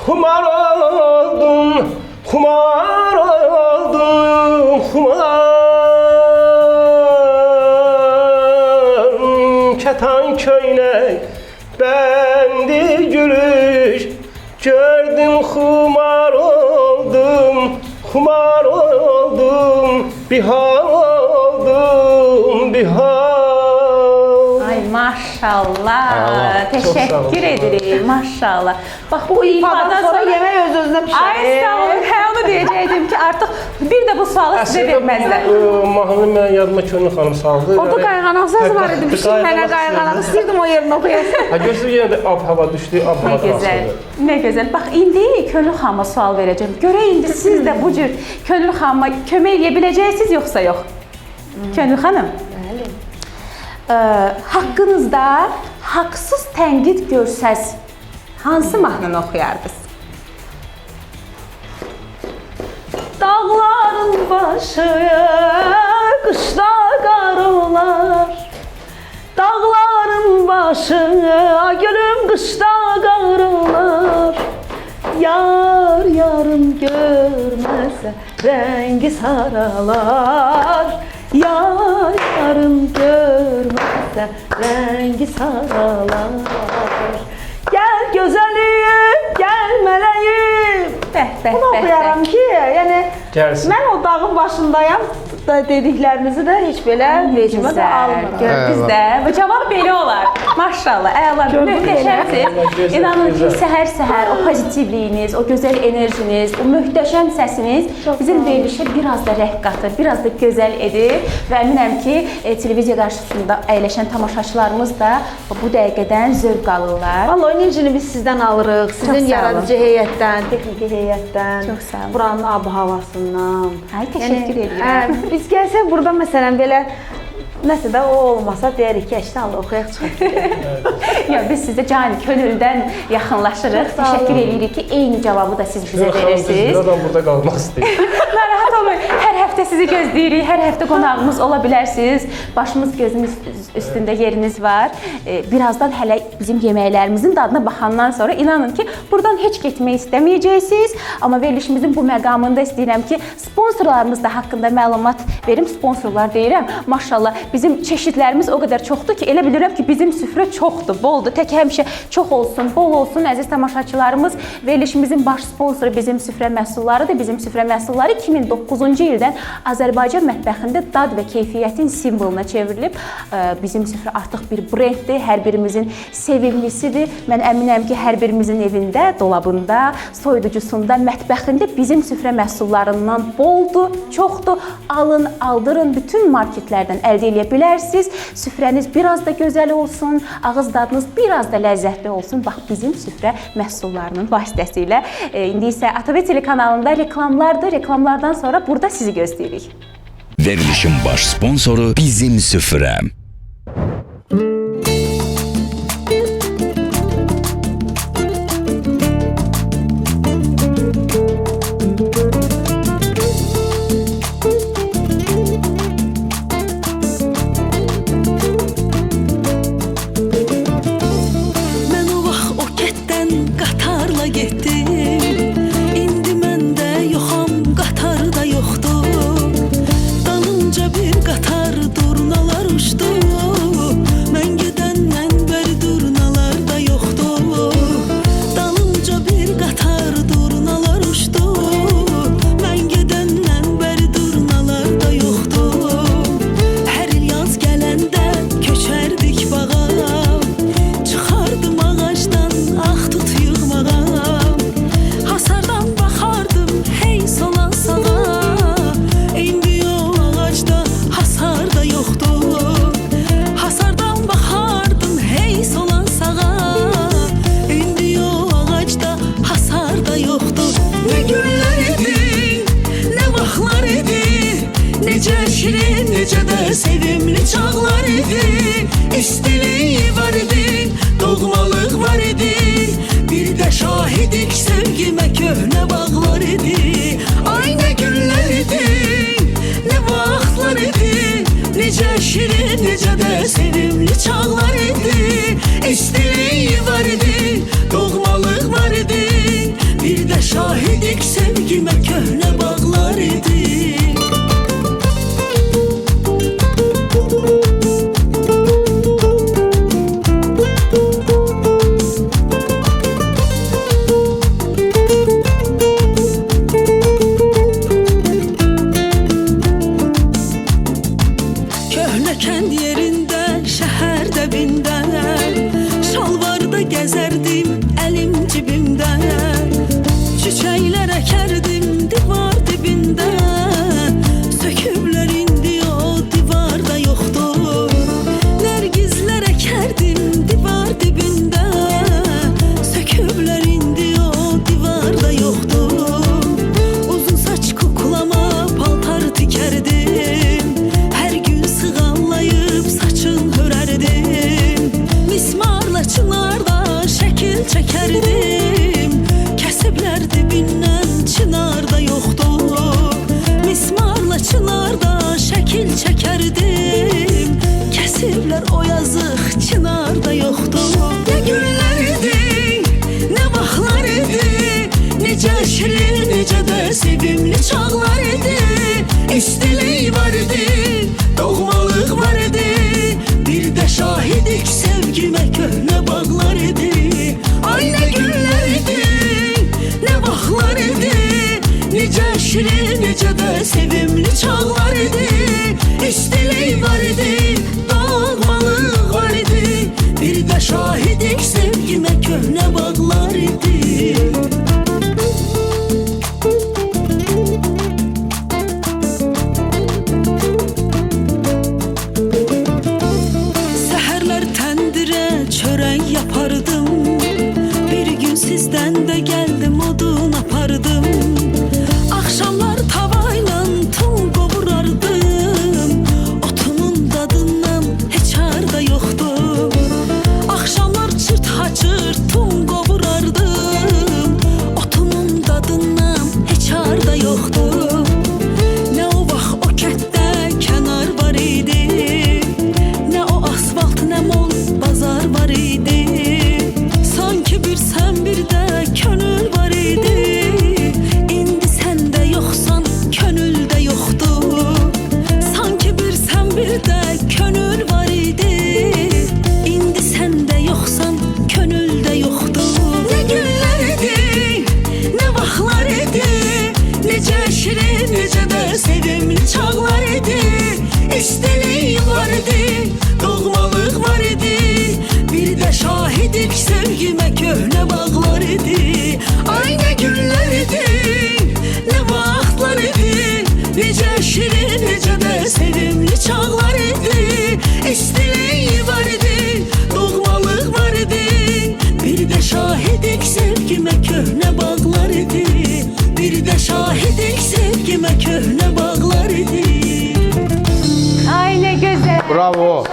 xumar oldum, xumar oldum, xumar. Kətan köynək, bəndi gülüş, gördüm xumar oldum, xumar oldum, bihar oldum, bihar. Ay maşallah, teşekkür ederim, maşallah. Bax bu ifadən sonra yemək öz-özünə pişir. Ay sağ olun, hə onu deyəcəkdim ki, artıq bir də bu sualı sizə verməzlər. Mahnını mən yadıma Könül xanım saldı. Orada qayğanaq səsi var idi, pişir mənə qayğanaq. İstəyirdim o yerini oxuyasın. Ha, görürsünüz yenə də ab-hava düşdü, ab-hava transferi. Nə gözəl. Bax, indi Könül xanıma sual verəcəm. Görək indi siz də bu cür Könül xanıma kömək eləyə biləcəksiniz, yoxsa yox? Könül xanım. Bəli. Haqqınızda haqsız tənqid görsəz, hansı mahnını oxuyardınız? Dağların başı qışda qar olar, dağların başı gülüm qışda qar olar. Yar yarım görməsə rəngi saralar, yar yarım görməsə rəngi saralar. Gəl gözəlim, gəl mələyim. Bunu oxuyaram ki, yəni mən o dağın başındayam, da dediklərinizi də heç belə vecimə də almıram. Gör bizdə bu cavab belə olar. Maşallah, əla, möhtəşəmsiniz. İnanın ki, səhər-səhər o pozitivliyiniz, o gözəl enerjiniz, o möhtəşəm səsiniz bizim verilişə biraz da rəng qatır, biraz da gözəl edir və əminəm ki, televiziya qarşısında əyləşən tamaşaçılarımız da bu dəqiqədən zövq alırlar. Vallahi o enerjini biz sizdən alırıq, sizin yaradıcı heyətdən, texniki heyətdən, Çox sağ olun. buranın ab-havasından. Ay, təşəkkür edirəm. Biz gəlsək burada məsələn belə nəsə də o olmasa deyirik ki, əşdən oxuyaq çıxaq. Ya biz sizə cani könüldən yaxınlaşırıq. Təşəkkür edirik ki, eyni cavabı da siz bizə verirsiniz. Biz adam burada qalmaq istəyirik. Narahat olmayın. Hər həftə sizi gözləyirik. Hər həftə qonağımız ola bilərsiniz. Başımız gözümüz üstündə yeriniz var. Birazdan hələ bizim yeməklərimizin dadına baxandan sonra inanın ki, buradan heç getmək istəməyəcəksiniz. Amma verilişimizin bu məqamında istəyirəm ki, sponsorlarımız da haqqında məlumat verim. Sponsorlar deyirəm. Maşallah bizim çeşidlərimiz o qədər çoxdur ki, elə bilirəm ki, bizim süfrə çoxdur, boldur. Tək həmişə çox olsun, bol olsun əziz tamaşaçılarımız. Verilişimizin baş sponsoru bizim süfrə məhsullarıdır. Bizim süfrə məhsulları 2009-cu ildən Azərbaycan mətbəxində dad və keyfiyyətin simvoluna çevrilib. Bizim süfrə artıq bir brenddir, hər birimizin sevimlisidir. Mən əminəm ki, hər birimizin evində, dolabında, soyuducusunda, mətbəxində bizim süfrə məhsullarından boldur, çoxdur. Alın, aldırın, bütün marketlərdən əldə edə bilərsiniz. Süfrəniz biraz da gözəl olsun, ağız dadınız biraz da ləzzətli olsun. Bax, bizim süfrə məhsullarının vasitəsilə. İndi isə ATV telekanalında reklamlardır. Reklamlardan sonra burada sizi gözləyirik. Verilişin baş sponsoru Bizim Süfrə. Mən o vaxt o kətdən qatarla getdim. İndi məndə yoxam, qatar da yoxdur. Dalınca bir qatar durnalar uçdu. Mən gedəndən bəri durnalar da yoxdur. Dalınca bir qatar durnalar uçdu. Mən gedəndən bəri durnalar da yoxdur. Hər il yaz gələndə köçərdik bağa. Çıxardım ağacdan ağ tut yığmağa. Hasardan baxardım hey sola sağa. İndi o ağacda hasar da yoxdur. Hasardan baxardım hey sola sağa. İndi o ağacda hasar da yoxdur. Nə günlər idi, nə vaxtlar idi. Necə şirin, necə də sevimli çağlar idi. İstiliyi var idi, doğmalıq var idi. Bir də şahidik sevgimə köhnə bağlar idi. Ay nə günlər idi, nə vaxtlar idi. Necə şirin, necə də sevimli çağlar idi. İstiliyi var idi, doğmalıq var idi. Bir də şahidik sevgimə köhnə bağlar idi. Köhnə kənd yerində, şəhər dəbində, şalvarda gəzərdim əlim cibimdə. Çiçəklər əkərdim divar dibində. Söküblər indi o divarda yoxdur. Nərgizlər əkərdim divar dibində. Söküblər indi o divarda yoxdur. Uzun saç kuklama paltar tikərdim. Hər gün sığallayıb saçın hörərdim. Mismarla çınarda şəkil çəkərdim. Kəsiblər dibindən çınarda yoxdur. Mismarla çınarda şəkil çəkərdim. Kəsiblər o yazıq çınarda yoxdur. Nə günlər idi, nə vaxtlar idi. Necə şirin, necə də sevimli çağlar idi. İstilik var idi, doğmalıq var idi. Bir də şahidik sevgimə köhnə bağlar idi. Ay nə günlər idi, nə vaxtlar idi. Necə şirin, necə də sevimli çağlar idi. sizdən də gəldim odun apardım. Axşamlar tavayla tum qovurardım. Otumun dadından heç harda yoxdur. Axşamlar çırt haçır tum qovurardım. Otumun dadından heç harda yoxdur. Nə o vaxt o kətdə kənar var idi, nə o asfalt, nə mol bazar var idi. Sanki bir sən bir də könül var idi. İndi sən də yoxsan, könül də yoxdur. Sanki bir sən bir də könül var idi. İndi sən də yoxsan, könül də yoxdur. Nə günlər idi, nə vaxtlar idi. Necə şirin, necə də sevimli çağlar idi. İstilik var idi, doğmalıq var idi. Bir də şahidik sevgimə köhnə bağlar idi. Ay nə günlər idi, nə vaxtlar idi. Necə şirin, necə də sevimli çağlar idi. İstilik var idi, doğmalıq var idi. Bir də şahidik sevgimə köhnə bağlar idi. Bir də şahidik sevgimə köhnə bağlar idi. Ay nə gözəl. Bravo.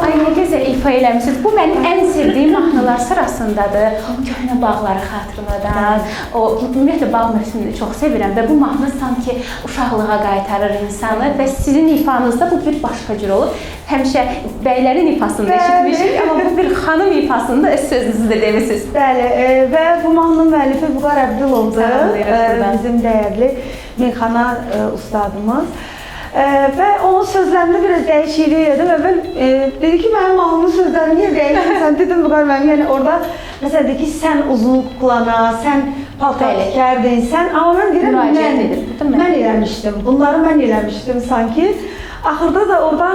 Ay nə gözəl ifa eləmisiniz. Bu mənim ən sevdiyim mahnılar sırasındadır. Köhnə bağları xatırladan. O ümumiyyətlə bağ mövsümünü çox sevirəm və bu mahnı sanki uşaqlığa qaytarır insanı və sizin ifanızda bu bir başqa cür olur. Həmişə bəylərin ifasında eşitmişik, amma bu bir xanım ifasında öz sözünüzü də demisiniz. Bəli, və bu mahnının müəllifi Vüqar Əbdülovdur, bizim dəyərli meyxana ustadımız. Və onun sözlərində biraz dəyişiklik edim. Əvvəl dedi ki, mənim mahnımın sözlərini niyə dəyişirsən? Dedim, Vüqar mənim, yəni orada məsələn dedi ki, sən uzun kuklana, sən paltar tikərdin, sən, amma mən deyirəm, mən eləmişdim, bunları mən eləmişdim sanki. Axırda da orada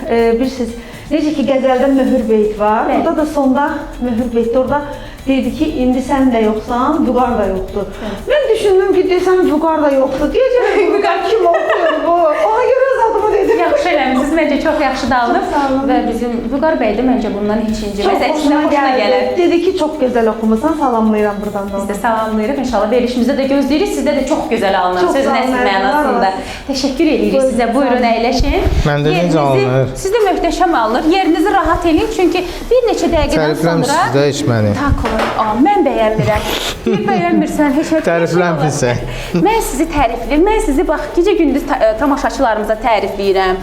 bilirsiniz, necə ki, qəzəldə möhür beyt var, orada da sonda möhür beytdə orada deyirdi ki, indi sən də yoxsan, Vüqar da yoxdur. Mən düşündüm ki, desəm Vüqar da yoxdur. Deyəcəm, Vüqar kim oxuyor bu? Ona görə öz adımı dedim. Yaxşı eləmişsiniz, məncə çox yaxşı dağılıb və bizim Vüqar bəy də məncə bundan ikinci. Çox xoşuna gəlir. Dedi ki, çox gözəl oxumusan, salamlayıram buradan da. Biz də salamlayırıq, inşallah verilişimizdə də gözləyirik. Sizdə də çox gözəl alınır, sözün əsl mənasında. Təşəkkür edirik sizə, buyurun əyləşin. Məndə necə alınır? Sizdə möhtəşəm alınır, yerinizi rahat eləyin, çünki bir neçə dəqiqədən sonra... Tərifləm sizdə heç məni. Tak olur, mən bəyənmirəm. Bir bəyənmirsən, heç nə. Təriflənmirsən. Mən sizi tərifləyirəm, mən sizi bax, gecə-gündüz tamaşaçılarımıza tərifləyirəm.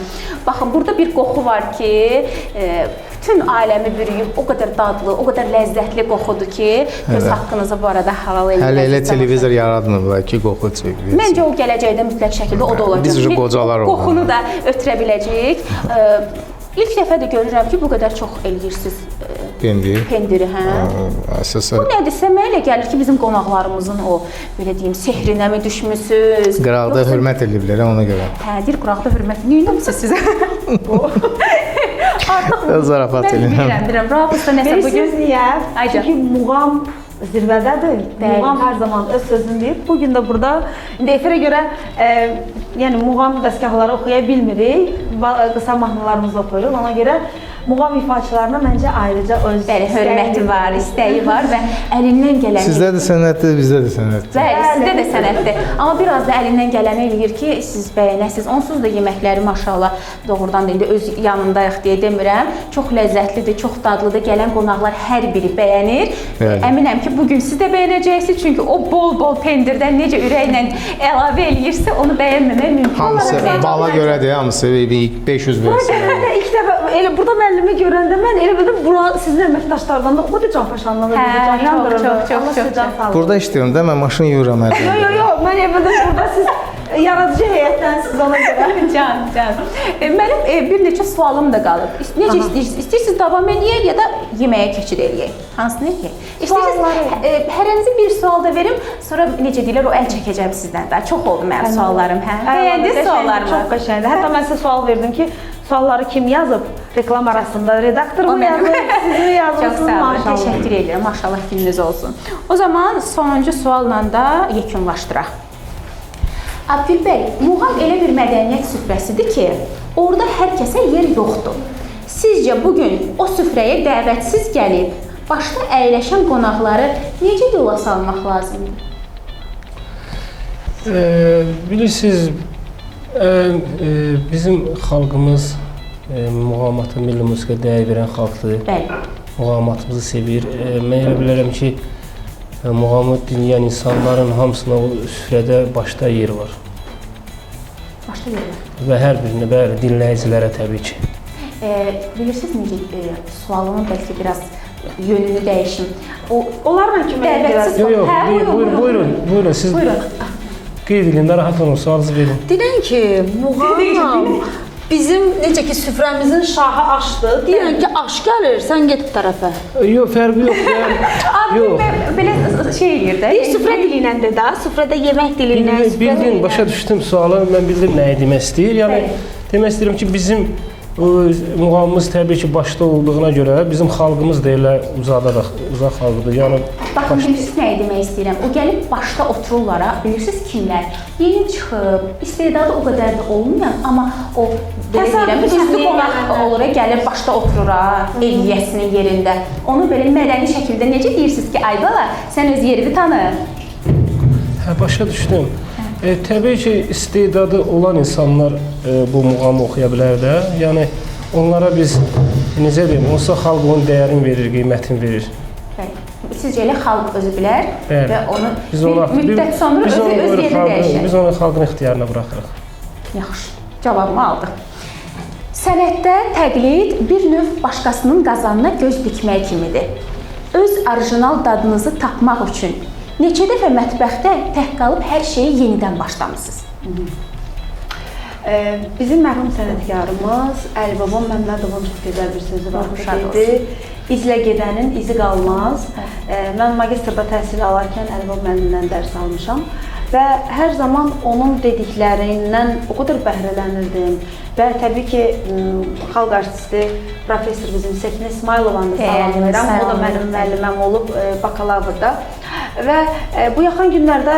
Baxın, burada bir qoxu var ki, bütün aləmi bürüyüb, o qədər dadlı, o qədər ləzzətli qoxudur ki, göz haqqınızı bu arada halal edin. Hələ elə televizor yaratmırlar ki, qoxu çekilir. Məncə o gələcəkdə mütləq şəkildə o da olacaq. Biz qocalar olmalı. Qoxunu da ötürə biləcəyik. İlk dəfə də görürəm ki, bu qədər çox eləyirsiniz pendiri, hə? Əsasən. Bu nədirsə, mənə elə gəlir ki, bizim qonaqlarımızın o, belə deyim, sehrinə mi düşmüsünüz? Qıraqda hörmət ediblər, ona görə. Hə, deyir, qıraqda hörmət. Neyinəmsiniz sizə? Artıq zarafat eləyirəm. Bilirəm, Raufusda nəsə bugün... Bilirsiniz niyə? Çünki muğam zirvədədir. Muğam hər zaman öz sözünü deyir. Bugün də burada, indi efirə görə yəni muğam dəstgahları oxuya bilmirik, qısa mahnılarımızı oxuyuruq. Ona görə muğam ifaçılarına məncə ayrıca öz hörməti var, istəyi var və əlindən gələni... Sizdə də sənətdir, bizdə də sənətdir. Bəli, sizdə də sənətdir. Amma biraz da əlindən gələni eləyir ki, siz bəyənəsiniz. Onsuz da yeməkləri maşallah doğrudan da indi öz yanındayıq deyə demirəm. Çox ləzzətlidir, çox dadlıdır. Gələn qonaqlar hər biri bəyənir. Əminəm ki, bugün siz də bəyənəcəksiniz. Çünki o bol-bol pendirdən necə ürəklə əlavə eləyirsə, onu bəyənməmək mümkün. Hamısı bala görədir, hamısı 500 versin. İlk dəfə elə burada müəllimi görəndə mən elə bildim, bura sizin əməkdaşlardan da o da canpaşanlığı dedi, can yandırırdı. Çox. Burada işləyirəm də, mən maşın yuyuram hər zaman. Yox, mən elə bildim, burada siz yaradıcı heyətdənsiniz ona görə. Can. Mənim bir neçə sualım da qalıb. Necə istəyirsiniz? İstəyirsiniz davam edək ya da yeməyə keçid edək? Hansını edək? İstəyirsiniz hərənizə bir sual da verim, sonra necə deyirlər, o əl çəkəcəm sizdən də. Çox oldu mənim suallarım, hə? Bəyəndiniz suallarımı? Çox qəşəngdir. Hətta mən sizə sual verdim ki, sualları kim yazıb reklam arasında? Redaktor mu yazıb? Sizi yazmışsınız? Çox sağ olun, təşəkkür edirəm. Maşallah gününüz olsun. O zaman sonuncu sualla da yekunlaşdıraq. Abdül bəy, muğam elə bir mədəniyyət süfrəsidir ki, orada hər kəsə yer yoxdur. Sizcə bugün o süfrəyə dəvətsiz gəlib, başda əyləşən qonaqları necə yola salmaq lazımdır? Bilirsiniz, bizim xalqımız muğamata, milli musiqiyə dəyər verən xalqdır. Bəli. Muğamatımızı sevir. Mən elə bilərəm ki, muğamı dinləyən insanların hamısına o süfrədə başda yer var. Başda yer var. Və hər birinə, bəli, dinləyicilərə təbii ki. Bilirsiniz necə, sualımın bəlkə biraz yönünü dəyişim. Onlarla kimi Dəvətsiz Yox, buyurun, siz qeyd edin, rahat olun, sualınızı verin. Deyirəm ki, muğam bizim necə ki süfrəmizin şahı aşdır. Deyirəm ki, aş gəlir, sən get bu tərəfə. Yox, fərqi yox. Yox. Belə şey eləyir də. Bir süfrə dili ilə də, süfrədə yemək dili ilə. Bildin, başa düşdüm sualı, mən bildim nəyi demək istəyir. Yəni, demək istəyirəm ki, bizim muğamımız təbii ki, başda olduğuna görə bizim xalqımız da elə uzaq xalqdır. Yəni, baxın, bilirsiniz nəyi demək istəyirəm? O gəlib başda otururlar, bilirsiniz kimlər? Yeni çıxıb, istedadı o qədər də olmayan, amma o belə deyirəm, düzdür qonaq olur, gəlir başda oturur, ev yiyəsinin yerində. Onu belə mədəni şəkildə necə deyirsiniz ki, ay bala, sən öz yerini tanı? Hə, başa düşdüm. Təbii ki, istedadı olan insanlar bu muğamı oxuya bilər də. Yəni, onlara biz, necə deyim, onsuz xalq onun dəyərini verir, qiymətini verir. Sizcə elə xalq özü bilər və onu müddət sonra öz yerinə dəyişir. Biz onu xalqın ixtiyarına buraxırıq. Yaxşı, cavabımı aldım. Sənətdə təqlid bir növ başqasının qazanına göz dikmək kimidir. Öz orijinal dadınızı tapmaq üçün neçə dəfə mətbəxdə tək qalıb hər şeyi yenidən başlamısınız? Bizim mərhum sənətkarımız Əlibaba Məmmədovun çox gözəl bir sözü var idi. İzlə gedənin izi qalmaz. Mən magistrda təhsil alarkən Əlibaba müəllimdən dərs almışam və hər zaman onun dediklərindən o qədər bəhrələnirdim. Və təbii ki, xalq artisti, professor bizim Səkinə İsmailovanı da salamlayıram. O da mənim müəlliməm olub bakalavrda. Və bu yaxın günlərdə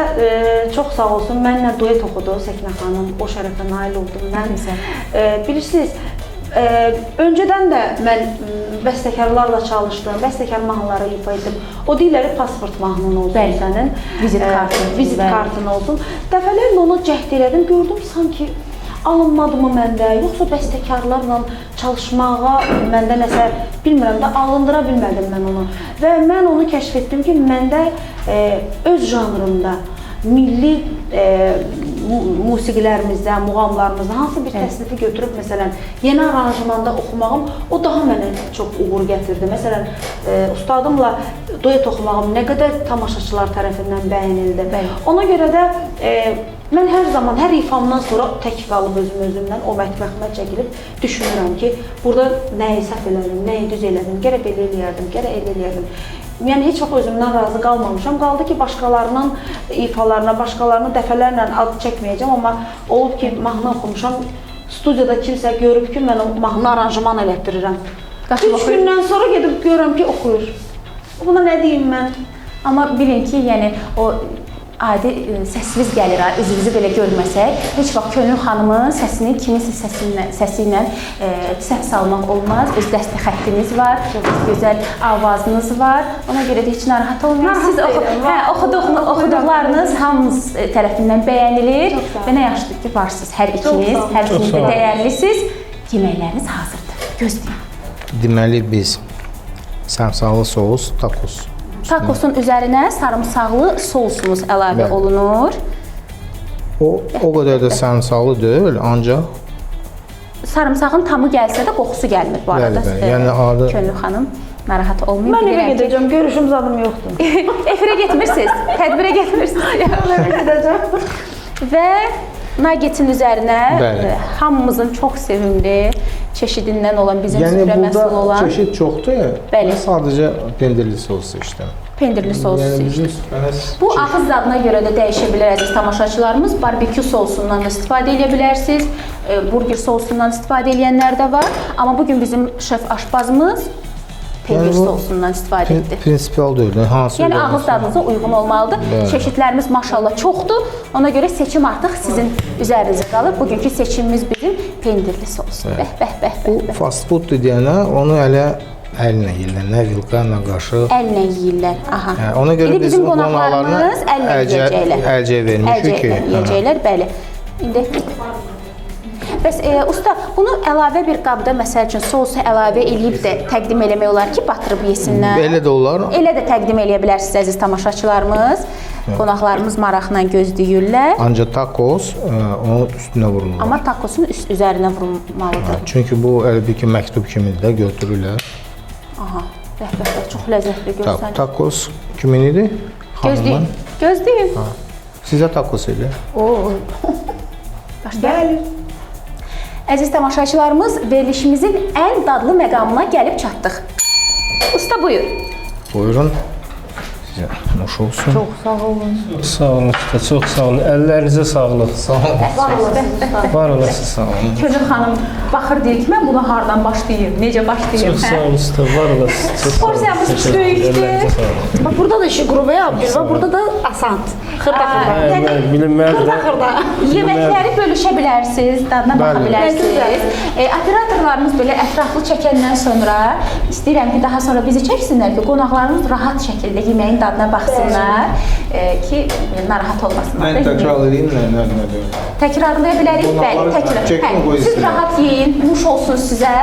çox sağ olsun, mənimlə duet oxudu Səkinə xanım, o şərəfə nail oldum mən. Bilirsiniz, öncədən də mən bəstəkarlarla çalışdım, bəstəkar mahnıları ifa etdim. O deyirləri pasport mahnın olsun sənin, vizit kartın olsun. Dəfələrlə ona cəhd elədim, gördüm sanki alınmadımı məndə, yoxsa bəstəkarlarla çalışmağa məndə nəsə, bilmirəm də, alındıra bilmədim mən onu. Və mən onu kəşf etdim ki, məndə öz janrımda, milli musiqilərimizdə, muğamlarımızda hansı bir təsnifi götürüb, məsələn, yeni aranjmanda oxumağım, o daha mənə çox uğur gətirdi. Məsələn, ustadımla duet oxumağım nə qədər tamaşaçılar tərəfindən bəyənildi. Ona görə də mən hər zaman, hər ifamdan sonra tək qalıb özümdən o mətbəximə çəkilib düşünürəm ki, burada nəyi səhv elədim, nəyi düz elədim, gərək belə eləyərdim, gərək elə eləyərdim. Yəni, heç vaxt özümdən razı qalmamışam. Qaldı ki, başqalarının ifalarına, başqalarını dəfələrlə ad çəkməyəcəm, amma olub ki, mahnı oxumuşam, studiyada kimsə görüb ki, mən o mahnı aranjman elətdirirəm. 3 gündən sonra gedib görürəm ki, oxuyur. Buna nə deyim mən? Amma bilin ki, yəni, o adi səsiniz gəlir, üzünüzü belə görməsək, heç vaxt Könül xanımın səsini kiminsə səsi ilə səhv salmaq olmaz. Öz dəstə xəttiniz var, gözəl avazınız var. Ona görə də heç narahat olmayın. Siz oxuduqlarınız hamımız tərəfindən bəyənilir və nə yaxşıdır ki, varsınız. Hər ikiniz də dəyərlisiniz. Yeməkləriniz hazırdır. Gözləyin. Deməli, biz sarımsaqlı sos, takos. Takosun üzərinə sarımsaqlı sousumuz əlavə olunur. O qədər də sarımsaqlı deyil, ancaq sarımsağın tamı gəlsə də qoxusu gəlmir bu arada. Yəni adı Könül xanım narahat olmayın. Mən evə gedəcəm, görüşüm zadım yoxdur. Efirə getmirsiniz, tədbirə getmirsiniz. Mən evə gedəcəm. Və nagetin üzərinə hamımızın çox sevimli çeşidindən olan bizim süfrə məhsulu olan. Yəni burada çeşid çoxdur. Mən sadəcə pendirli sos seçdim. Pendirli sos seçdim. Bu ağız dadına görə də dəyişə bilər əziz tamaşaçılarımız. Barbekü sosundan da istifadə edə bilərsiniz. Burger sosundan istifadə edənlər də var. Amma bugün bizim şef aşpazımız pendir sosundan istifadə etdi. Prinsipial deyil. Yəni ağız dadınıza uyğun olmalıdır. Çeşidlərimiz maşallah çoxdur. Ona görə seçim artıq sizin üzərinizə qalır. Bugünkü seçimimiz bizim pendirli sosdur. Bu fast food deyənə onu elə əllə yeyirlər, nə vilka, nə qaşıq. Əllə yeyirlər. Aha. Ona görə İndi bizim biz qonaqlarımız əllə yeyəcəklər. Əlcəyə vermişik ki. Yeyəcəklər, bəli. İndi bəs usta, bunu əlavə bir qabda məsəl üçün sousu əlavə eləyib də təqdim eləmək olar ki, batırıb yesinlər. Belə də olar. Elə də təqdim eləyə bilərsiniz əziz tamaşaçılarımız. Qonaqlarımız maraqla gözləyirlər. Ancaq takos onun üstünə vurulur. Amma takosun üzərinə vurulmalıdır. Çünki bu elə bir ki məktub kimi də götürürlər. Aha, bəh, çox ləzzətli görsən. Takos kimin idi? Gözləyin. Gözləyin. Sizə takos idi. Oo. Bəli. Əziz tamaşaçılarımız, verilişimizin ən dadlı məqamına gəlib çatdıq. Usta buyur. Buyurun. Sizə xoş olsun. Çox sağ olun. Sağ olun usta, çox sağ olun. Əllərinizə sağlıq. Sağ olun. Var olasınız. Sağ olun. Könül xanım baxır deyir ki, mən buna hardan başlayayım, necə başlayayım? Çox sağ olun usta, var olasınız. Çox sağ olun. Porsiyamız Təşəkkür böyükdür. ederim. Əllərinizə sağlıq. Bax burada da işi qrubəyə yapıyor. Bax burada da asant. Xırda-xırda. Bəli, bilinməlidir. Xırda. Yeməkləri bölüşə bilərsiniz, dadına baxa bilərsiniz. Operatorlarımız belə ətraflı çəkəndən sonra istəyirəm ki, daha sonra bizi çəksinlər ki, qonaqlarımız rahat şəkildə yeməyin dadına baxsınlar ki, narahat olmasınlar. Mən təkrar edeyim, nə deyim? Təkrarlaya bilərik, bəli, təkrar. çəkin qoy Siz istəyirəm. rahat yeyin, nuş olsun sizə.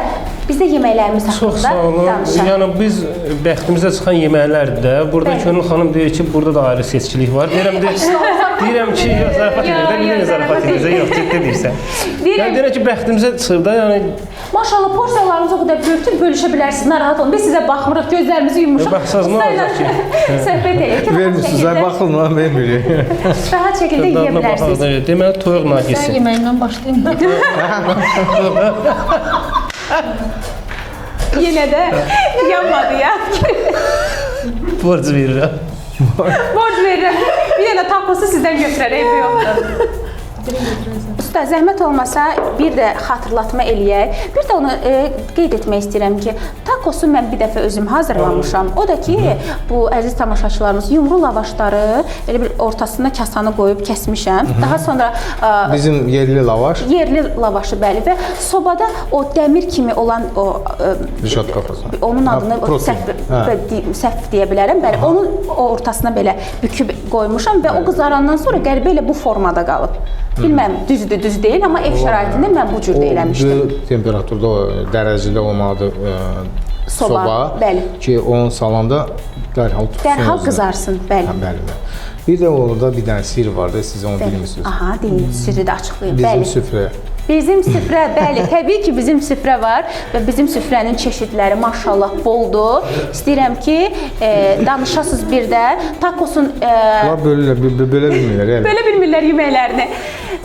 Biz də yeməklərimiz Çox sağ haqqında olun. danışaq. Yəni biz bəxtimizə çıxan yeməklərdir də. Burada Könül xanım deyir ki, burada da ayrı seçkilik var. Deyirəm ki, yox, zarafat edir də, bir zarafat edir, yox, ciddi deyirsən. Yəni deyirəm ki, bəxtimizə çıxır da, yəni Maşallah, porsiyalarımız o qədər böyükdür, bölüşə bilərsiniz, narahat olun. Biz sizə baxmırıq, gözlərimizi yummuşuq. Baxsaz nə olacaq ki? Söhbət edək ki, Vermirsiniz, ay baxın, mən vermirik. rahat şəkildə yeyə dadına bilərsiniz. baxaq. Deməli, toyuq nagisi. Yeməklə başlayayım. Yenə də yanmadı ya. Borc verirəm. Borc verirəm. Bir dənə takosu sizdən götürər, evdə yoxdur. Usta, zəhmət olmasa bir də xatırlatma eləyək. Bir də onu qeyd etmək istəyirəm ki, takosu mən bir dəfə özüm hazırlamışam. O da ki, bu əziz tamaşaçılarımız yumru lavaşları elə bir ortasına kasanı qoyub kəsmişəm. Daha sonra Bizim yerli lavaş. yerli lavaşı bəli və sobada o dəmir kimi olan o Rişad kafası. onun adını protein. səhv deyə bilərəm. Bəli, onun ortasına belə büküb qoymuşam və o qızarandan sonra qəribə elə bu formada qalıb. Bilməm, düzdür, düz deyil, amma ev şəraitində mən bu cür eləmişdim. Bu temperaturda, dərəcədə olmalıdır soba bəli. ki, onun salanda dərhal tutsun. Dərhal özünü. qızarsın, bəli. Bəli. Bir də orada bir dənə sir var da, siz onu bilmirsiniz. Aha, deyin, sirri də açıqlayın. Bizim Bəli. süfrə. Bizim süfrə, bəli, təbii ki, bizim süfrə var və bizim süfrənin çeşidləri maşallah boldur. İstəyirəm ki, danışasınız bir də. Takosun Bunlar bölə bilmirlər. Yəni. belə bilmirlər yeməklərini.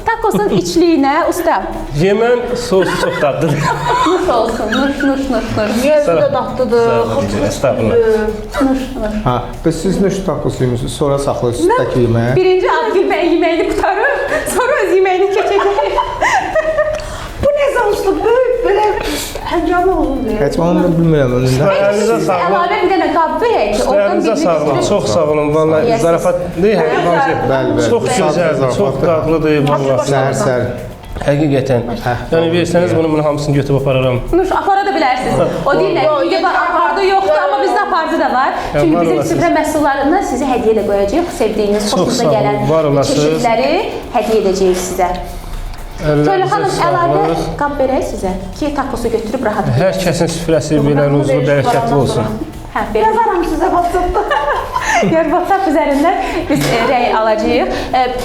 Takosun içliyinə, usta, Yeməyin sosu çox dadlıdır. nuş olsun, nuş. Gözü də dadlıdır. Estağfurullah. Ha, bəs siz nə takosu yemirsiniz? Sonra saxlayırsınız tək yeməyə. Birinci Adgül bəy yeməyini qutarır, sonra öz yeməyini keçəcək. Bu nə zanslı böyük belə həncamı uzundur. Heç onu da bilmirəm önündə. Əlinizə sağlıq. Əlavə bir dənə qab verək ki, oradan Əlinizə sağlıq. götürüb- Çox sağ olun. Vallahi Yəsiz. zarafat deyil. Bəli. Çox gözəldir, çox dadlıdır vallahi. Səhər-səhər. Həqiqətən. Yəni versəniz bunu hamısını götürüb apararam. Nuş, apara da bilərsiniz. O deyirlər, indi var, apardı yoxdur, amma bizdə apardı da var. Çünki var bizim olasınız. süfrə məhsullarından sizə hədiyyə də qoyacağıq. Sevdiyiniz, Çox xoşunuza sağ olun, gələn var olasınız. çeşidləri hədiyyə edəcəyik sizə. Köylü Əllərinizə xanım, əlavə sağlıq. qab verək sizə ki, takosu götürüb rahat edin. Hər kəsin süfrəsi belə ruzlu, bərəkətli olsun. Hə, verin. Yazaram sizə WhatsApp-da. Yəni WhatsApp üzərindən biz rəy alacağıq.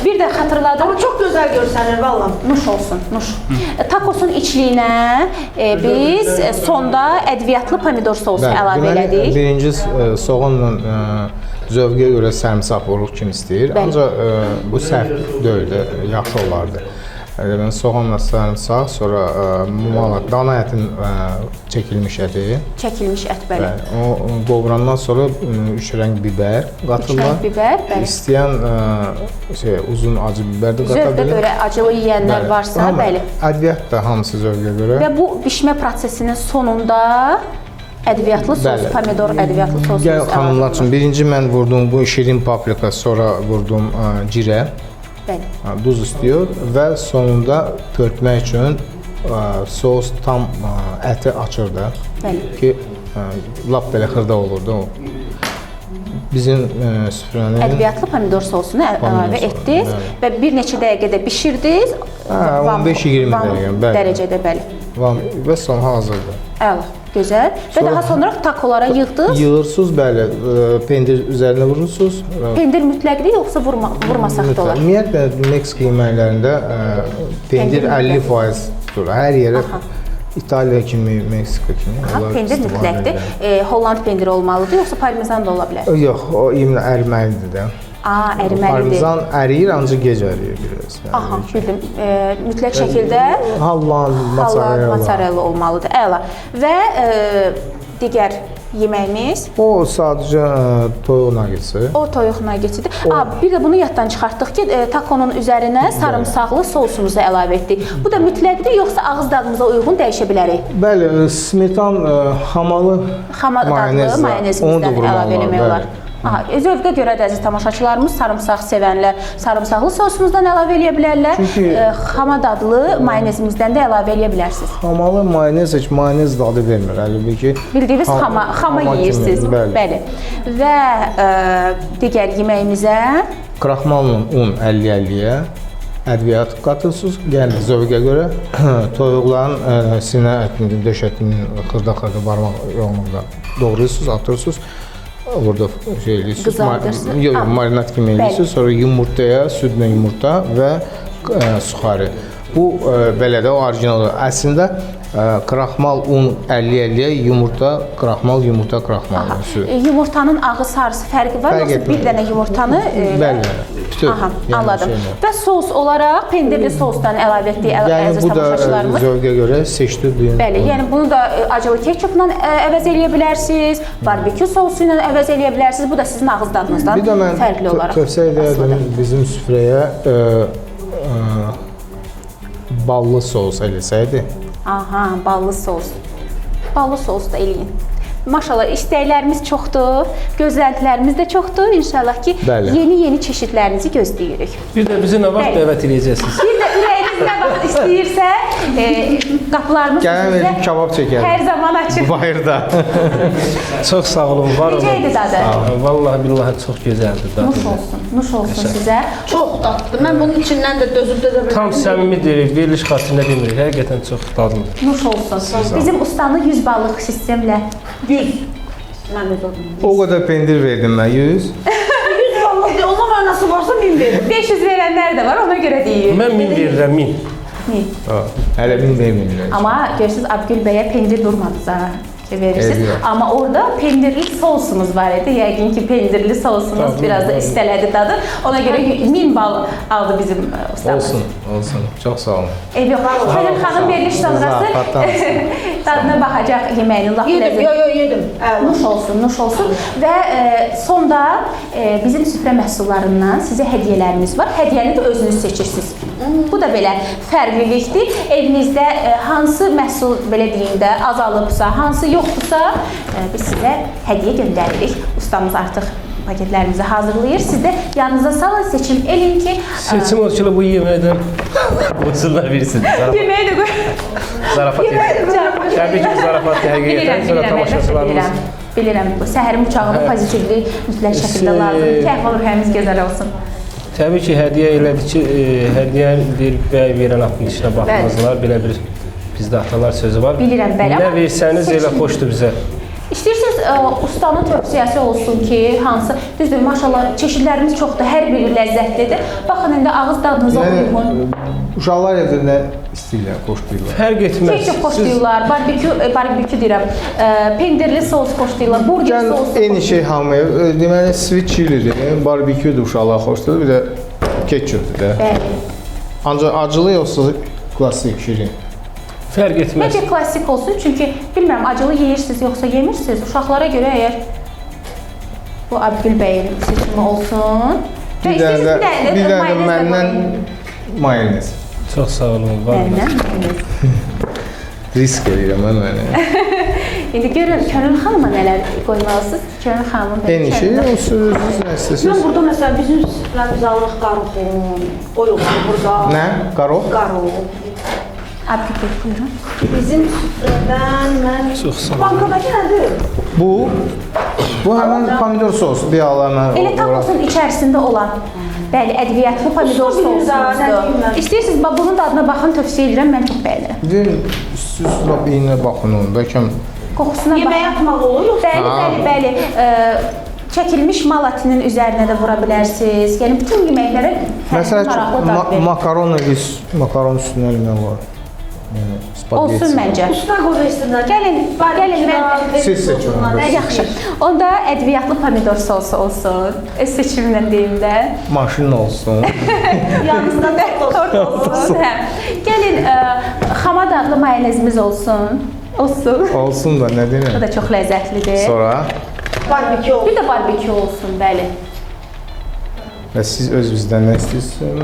Bir də xatırladım. Amma çox gözəl görsənir vallah. Nuş olsun, nuş. Takosun içliyinə biz sonda ədviyyatlı pomidor sousu əlavə elədik. Birinci soğanla zövqə görə sərmisaq vurur kim istəyir. Bəli. Ancaq bu səhv deyil, yaxşı olardı. Yəni soğanla sarımsaq, sonra dana ətin çəkilmiş əti. Çəkilmiş ət bəli. O qovurandan sonra 3 rəng bibər qatırlar. Üç rəng bibər, bəli. İstəyən uzun acı bibər də qata Zövqə bilir. görə acılı yeyənlər varsa, Amma bəli. ədviyyat da hamısı zövqə görə. Və bu bişmə prosesinin sonunda ədviyyatlı sos, Bəli. pomidor ədviyyatlı sosu. Gəl xanımlar üçün birinci mən vurdum bu şirin paprika, sonra vurdum cirə. Bəli. Duz istəyir və sonunda pörtmək üçün sos tam əti açır da Bəli. ki lap belə xırda olurdu o. Bizim süfrənin Ədviyyatlı pomidor sosunu əlavə etdiniz və bir neçə dəqiqədə bişirdiniz. 15-20 dəqiqə, bəli. Dərəcədə, bəli. Və son hazırdır. Əla, gözəl. Və daha sonra takolara yığdınız. Yığırsınız, bəli, pendir üzərinə vurursunuz. Pendir mütləqdir, yoxsa vurmasaq da olar? Ümumiyyətlə, Meksika yeməklərində pendir 50% tutur. Hər yerə İtaliya kimi, Meksika kimi. Pendir mütləqdir. Holland pendiri olmalıdır, yoxsa parmezan da ola bilər? Yox, o əriməlidir də. Əriməlidir. Parmezan əriyir, ancaq gec əriyir biraz. Aha, bildim. Mütləq şəkildə Halland, mozzarella olmalıdır. Əla. Və digər yeməyimiz? O sadəcə toyuq naggetsi. O toyuq naggetidir. Bir də bunu yaddan çıxartdıq ki, takonun üzərinə sarımsaqlı sosumuzu əlavə etdik. Bu da mütləqdir, yoxsa ağız dadımıza uyğun dəyişə bilərik? Bəli, smetan hamalı mayonezimizdən əlavə eləmək olar. Zövqə görə də əziz tamaşaçılarımız sarımsaq sevənlər sarımsaqlı sosumuzdan əlavə eləyə bilərlər. Xama dadlı mayonezimizdən də əlavə eləyə bilərsiniz. Xamalı mayonez heç mayonez dadı vermir. Əlbəttə ki, bildiyiniz xama yeyirsiniz. Bəli. Və digər yeməyimizə kraxmalla un 50-50-yə ədviyyat qatırsınız. Yəni zövqə görə toyuqların sinə ətini, döş ətini xırda-xırda barmaq yoğunluğunda doğrayırsınız, atırsınız. Orada şey eləyirsiniz. Qızardırsınız. Yox, marinat kimi eləyirsiniz. Sonra yumurtaya, südlə yumurta və suxarı. Bu belə də o orijinal. Əslində kraxmal un 50-50-yə, yumurta, kraxmal, yumurta, kraxmal. Yumurtanın ağı sarısı fərqi var, yoxsa bir dənə yumurtanı? Bəli, bütün. Anladım. Və sos olaraq pendirli sosdan əlavə etdiyi əziz tamaşaçılarımız. Yəni bu da zövqə görə seçdirdiyin. Bəli, yəni bunu da acılı ketçupla əvəz eləyə bilərsiniz, barbekü sosu ilə əvəz eləyə bilərsiniz. Bu da sizin ağız dadınızdan fərqli olaraq. Bir də mən tövsiyə edərdim bizim süfrəyə ballı sos eləsəydi. Aha, ballı sos. Ballı sos da eləyin. Maşallah, istəklərimiz çoxdur, gözləntilərimiz də çoxdur. İnşallah ki, yeni çeşidlərinizi gözləyirik. Bir də bizi nə vaxt dəvət edəcəksiniz? Bir də ürəyiniz nə vaxt istəyirsə, qapılarımız sizə kebab çəkərik. Hər zaman açıq. Bayırda. Çox sağ olun, var olun. Necə idi dadı? Vallahi billahi çox gözəldir dadı. Nuş olsun sizə. Çox dadlıdır. Mən bunun içindən də dözüb bilmirəm. Tam səmimidir, veriliş xatirinə demirik. Həqiqətən çox dadlıdır. Nuş olsun. Bizim ustanın 100 ballıq sistemlə. 100. Mən də oldum. O qədər pendir verdim mən, 100. 100 ballıq deyil, ondan mənası varsa 1000 verir. 500 verənlər də var, ona görə deyir. Mən 1000 verirəm, 1000. 1000. Hələ 1000 vermirlər. Amma görürsünüz, Abgül bəyə pendir durmadı ki, verirsiniz. Amma orada pendirli sosumuz var idi. Yəqin ki, pendirli sosumuz biraz da istələdi dadı. Ona görə 1000 bal aldı bizim ustamız. Olsun. Çox sağ olun. Yox, Xəlil xanım veriliş sonrası dadına baxacaq yeməyinin lap ləzzət. Yedim. Nuş olsun. Və sonda bizim süfrə məhsullarından sizə hədiyyələrimiz var. Hədiyyəni də özünüz seçirsiniz. Bu da belə fərqlilikdir. Evinizdə hansı məhsul, belə deyim də, azalıbsa, hansı yoxdursa, biz sizə hədiyyə göndəririk. Ustamız artıq paketlərimizi hazırlayır. Siz də yanınıza salın, seçim eləyin ki... Seçim o ki, bu yeməkdən qoysunlar verirsiniz. Yeməyi də qoy. Zarafat edin. Təbii ki, zarafat həqiqətən. Sonra tamaşaçılarımız... Bilirəm, səhərin uçağını pozitivli, mütləq şəkildə lazım. Əhval-ruhiyyəmiz gözəl olsun. Təbii ki, hədiyyə elədir ki, hədiyyə verən atın işinə baxmazlar. Belə bir bizdə atalar sözü var. Bilirəm, bəli. Nə versəniz elə xoşdur bizə. İstəyirsiniz, ustanın tövsiyəsi olsun ki, hansı, düzdür, maşallah, çeşidlərimiz çoxdur, hər biri ləzzətlidir. Baxın, indi ağız dadınıza uyğun. Uşaqlar evdə istəyirlər, xoşlayırlar. Fərq etməz. Ketçup xoşlayırlar, barbekü deyirəm, pendirli sos xoşlayırlar, burger sosu. Eyni şey hamıya, deməli, sweet chilidir, barbeküdür, uşaqlar xoşlayır, bir də ketçupdur da. Bəli. Ancaq acılı yoxsa klassik şirin. Fərq etməz. Bəlkə klassik olsun, çünki bilmirəm, acılı yeyirsiniz yoxsa yemirsiniz. Uşaqlara görə əgər bu Abgül bəyin seçimi olsun. Bir dənə də məndən mayonez. Çox sağ olun, var olun. Məndən mayonez. Risk edirəm mən mənə. İndi görün, Könül xanıma nələr qoymalısınız? Könül xanımın eyni şey, o sürürsünüz, nə istəsiniz? Mən burada məsələn, bizim süfrəmiz alırıq qaroxun, qoyuqdur burada. Nə? Qarox? Qarox. Abdülbey, buyurun. Bizim süfrədən mən... Çox sağ olun. Bankadakı nədir? Bu həmin pomidor sosu. Bir ala mən. Elə tamosun içərisində olan, bəli, ədviyyatlı pomidor Usta bilir daha, nə deyim sosumuzdur. mən? İstəyirsiniz, bunun dadına baxın, tövsiyə edirəm, mən çox bəyənirəm. Bir üst-üstə iynə baxın onu. Bəlkə Qoxusuna Yeməyə atmaq olur, yoxsa? Bəli. Çəkilmiş mal ətinin üzərinə də vura bilərsiniz. Yəni bütün yeməklərə fərqli maraqlı dad verir. makaron üstünə eləmək var. Yəni spagetti. Olsun məncə. Usta qoveşdirlər. Gəlin, mən Siz seçin. yaxşı. Onda ədviyyatlı pomidor sosu olsun. Öz seçimimlə deyim də. Maşın olsun. Yanınızda Tort olsun. Hə. Gəlin, xamad adlı mayonezimiz olsun. Olsun da, nə Bu deyirəm? da çox ləzzətlidir. Sonra barbekü olur. Bir də barbekü olsun, bəli. və siz özünüzdən nə istəyirsiniz?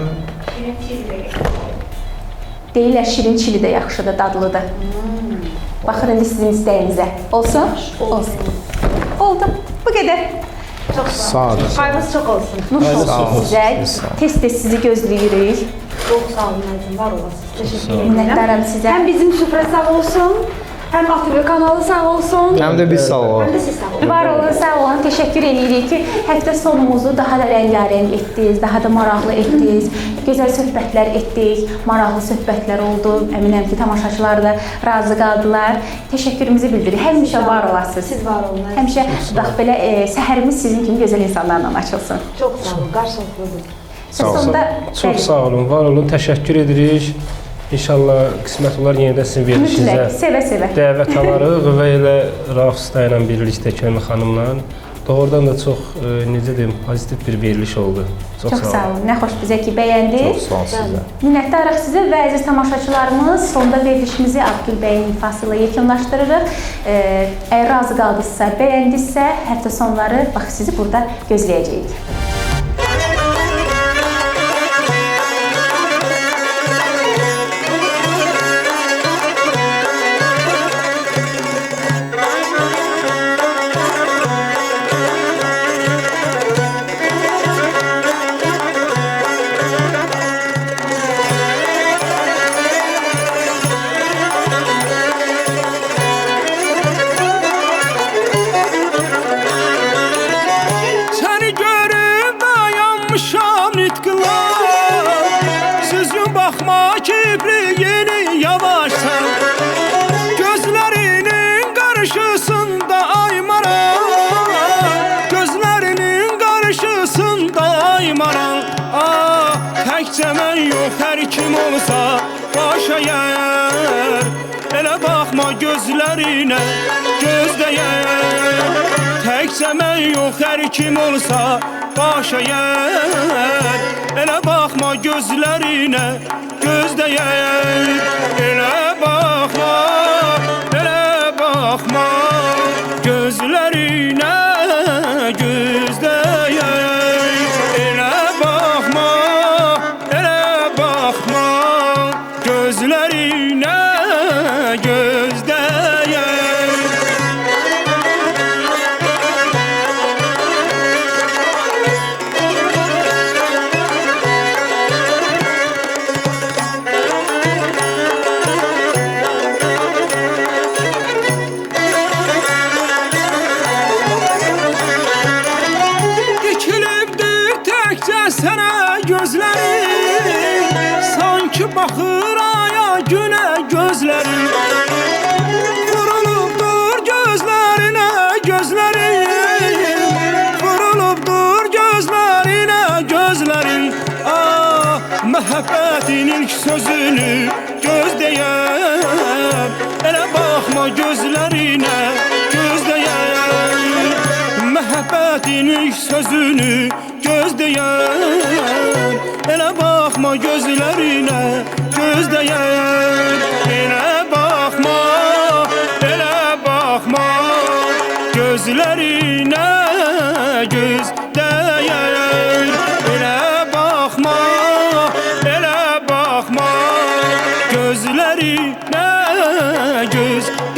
Deyirlər şirin çili də yaxşıdır, dadlıdır. Baxın indi sizin istəyinizə. Olsun? Olsun. Oldu. Bu qədər. Çox Sağ olun. Xayrınız çox olsun. Nuş Sağ olsun olun. sizə. Tez-tez sizi gözləyirik. Çox sağ olun əzizim, var olasınız. Təşəkkür edirəm. Minnətdaram sizə. Həm bizim süfrə sağ olsun, həm ATV kanalı sağ olsun. Həm də biz sağ olun. Həm də siz sağ olun. Var olun, sağ olun. Təşəkkür edirik ki, həftə sonumuzu daha da rəngarəng etdiniz, daha da maraqlı etdiniz. Gözəl söhbətlər etdik, maraqlı söhbətlər oldu. Əminəm ki, tamaşaçılar da razı qaldılar. Təşəkkürümüzü bildiririk. Həmişə var olasınız. Siz var olun. Həmişə bax belə səhərimiz sizin kimi gözəl insanlarla açılsın. Çox sağ olun, qarşılıqlıdır. Sağ olun. Sonda Çox sağ olun, var olun. Təşəkkür edirik. İnşallah qismət olar yenə də sizin verilişinizə mütləq, sevə-sevə. dəvət alarıq və elə Rauf Usta ilə birlikdə Kömür xanımla doğrudan da çox necə deyim, pozitiv bir veriliş oldu. Çox sağ olun. Nə xoş bizə ki, bəyəndik. Çox sağ olun sizə. Minnətdarıq sizə və əziz tamaşaçılarımız. Sonda verilişimizi Abdül bəyin ifası ilə yekunlaşdırırıq. Əgər razı qaldınızsa, bəyəndinizsə, həftə sonları bax sizi burada gözləyəcəyik. Səni görüb dayanmışam nitqlar Sözün baxma kibriyini yavaşsan Gözlərinin qarşısında aymaram Gözlərinin qarşısında aymaram Təkcə mən yox, hər kim olsa başa yer Elə baxma gözlərinə, gözdəyər Təkcə mən yox, hər kim olsa başa yer Elə baxma gözlərinə, gözdəyər Elə baxma gözlərinə, gözdəyər Elə baxma gözlərinə, gözdəyər Dikilibdir təkcə sənə gözlərim Sanki baxır aya günə gözlərim Vurulubdur gözlərinə gözlərim Vurulubdur gözlərinə gözlərim Məhəbbətin ilk sözünü gözdəyəm Elə baxma gözlərinə gözdəyəm Məhəbbətin ilk sözünü gözdəyəm Elə baxma gözlərinə gözdəyəm Elə baxma gözlərinə gözdəyəm Elə baxma gözlərinə gözdəyəm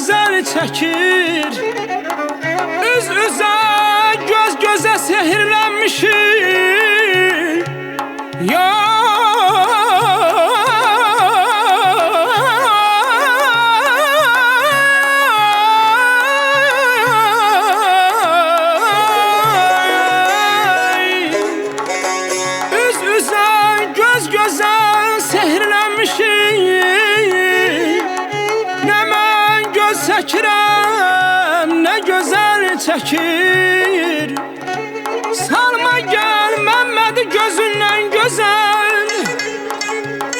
gözəl çəkir. Üz üzə, göz gözə sehirlənmişik. Ya üz üzə, göz gözə sehirlənmişik. Nə mən göz çəkirəm, nə gözəl çəkir. Salma gəl Məmmədi gözündən gözəl.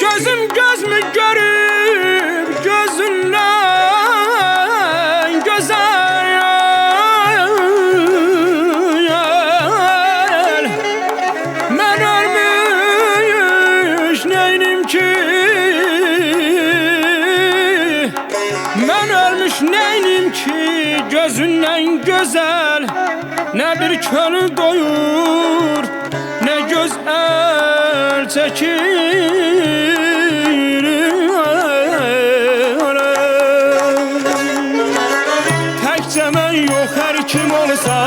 Gözüm gözmü görüb gözündən gözəl. Mən ölmüş neynim ki? Mən ölmüş neynim ki? Gözündən gözəl. Nə bir könül doyur, nə göz əl çəkir. Təkcə mən yox, hər kim olsa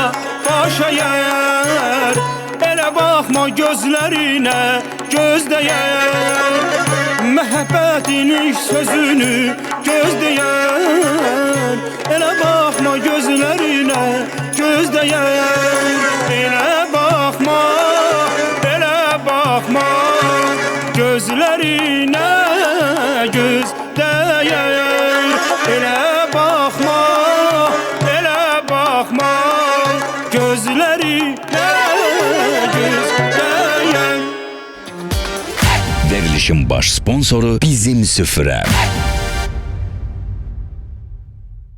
baş əyər. Elə baxma gözlərinə, gözləyər. Məhəbbətinin sözünü gözləyər. Elə baxma gözlərinə, gözləyər. Elə baxma, elə baxma gözlərinə, gözləyər. Elə baxma, elə baxma gözlərinə, gözləyər. Verilişin baş sponsoru Bizim Süfrə.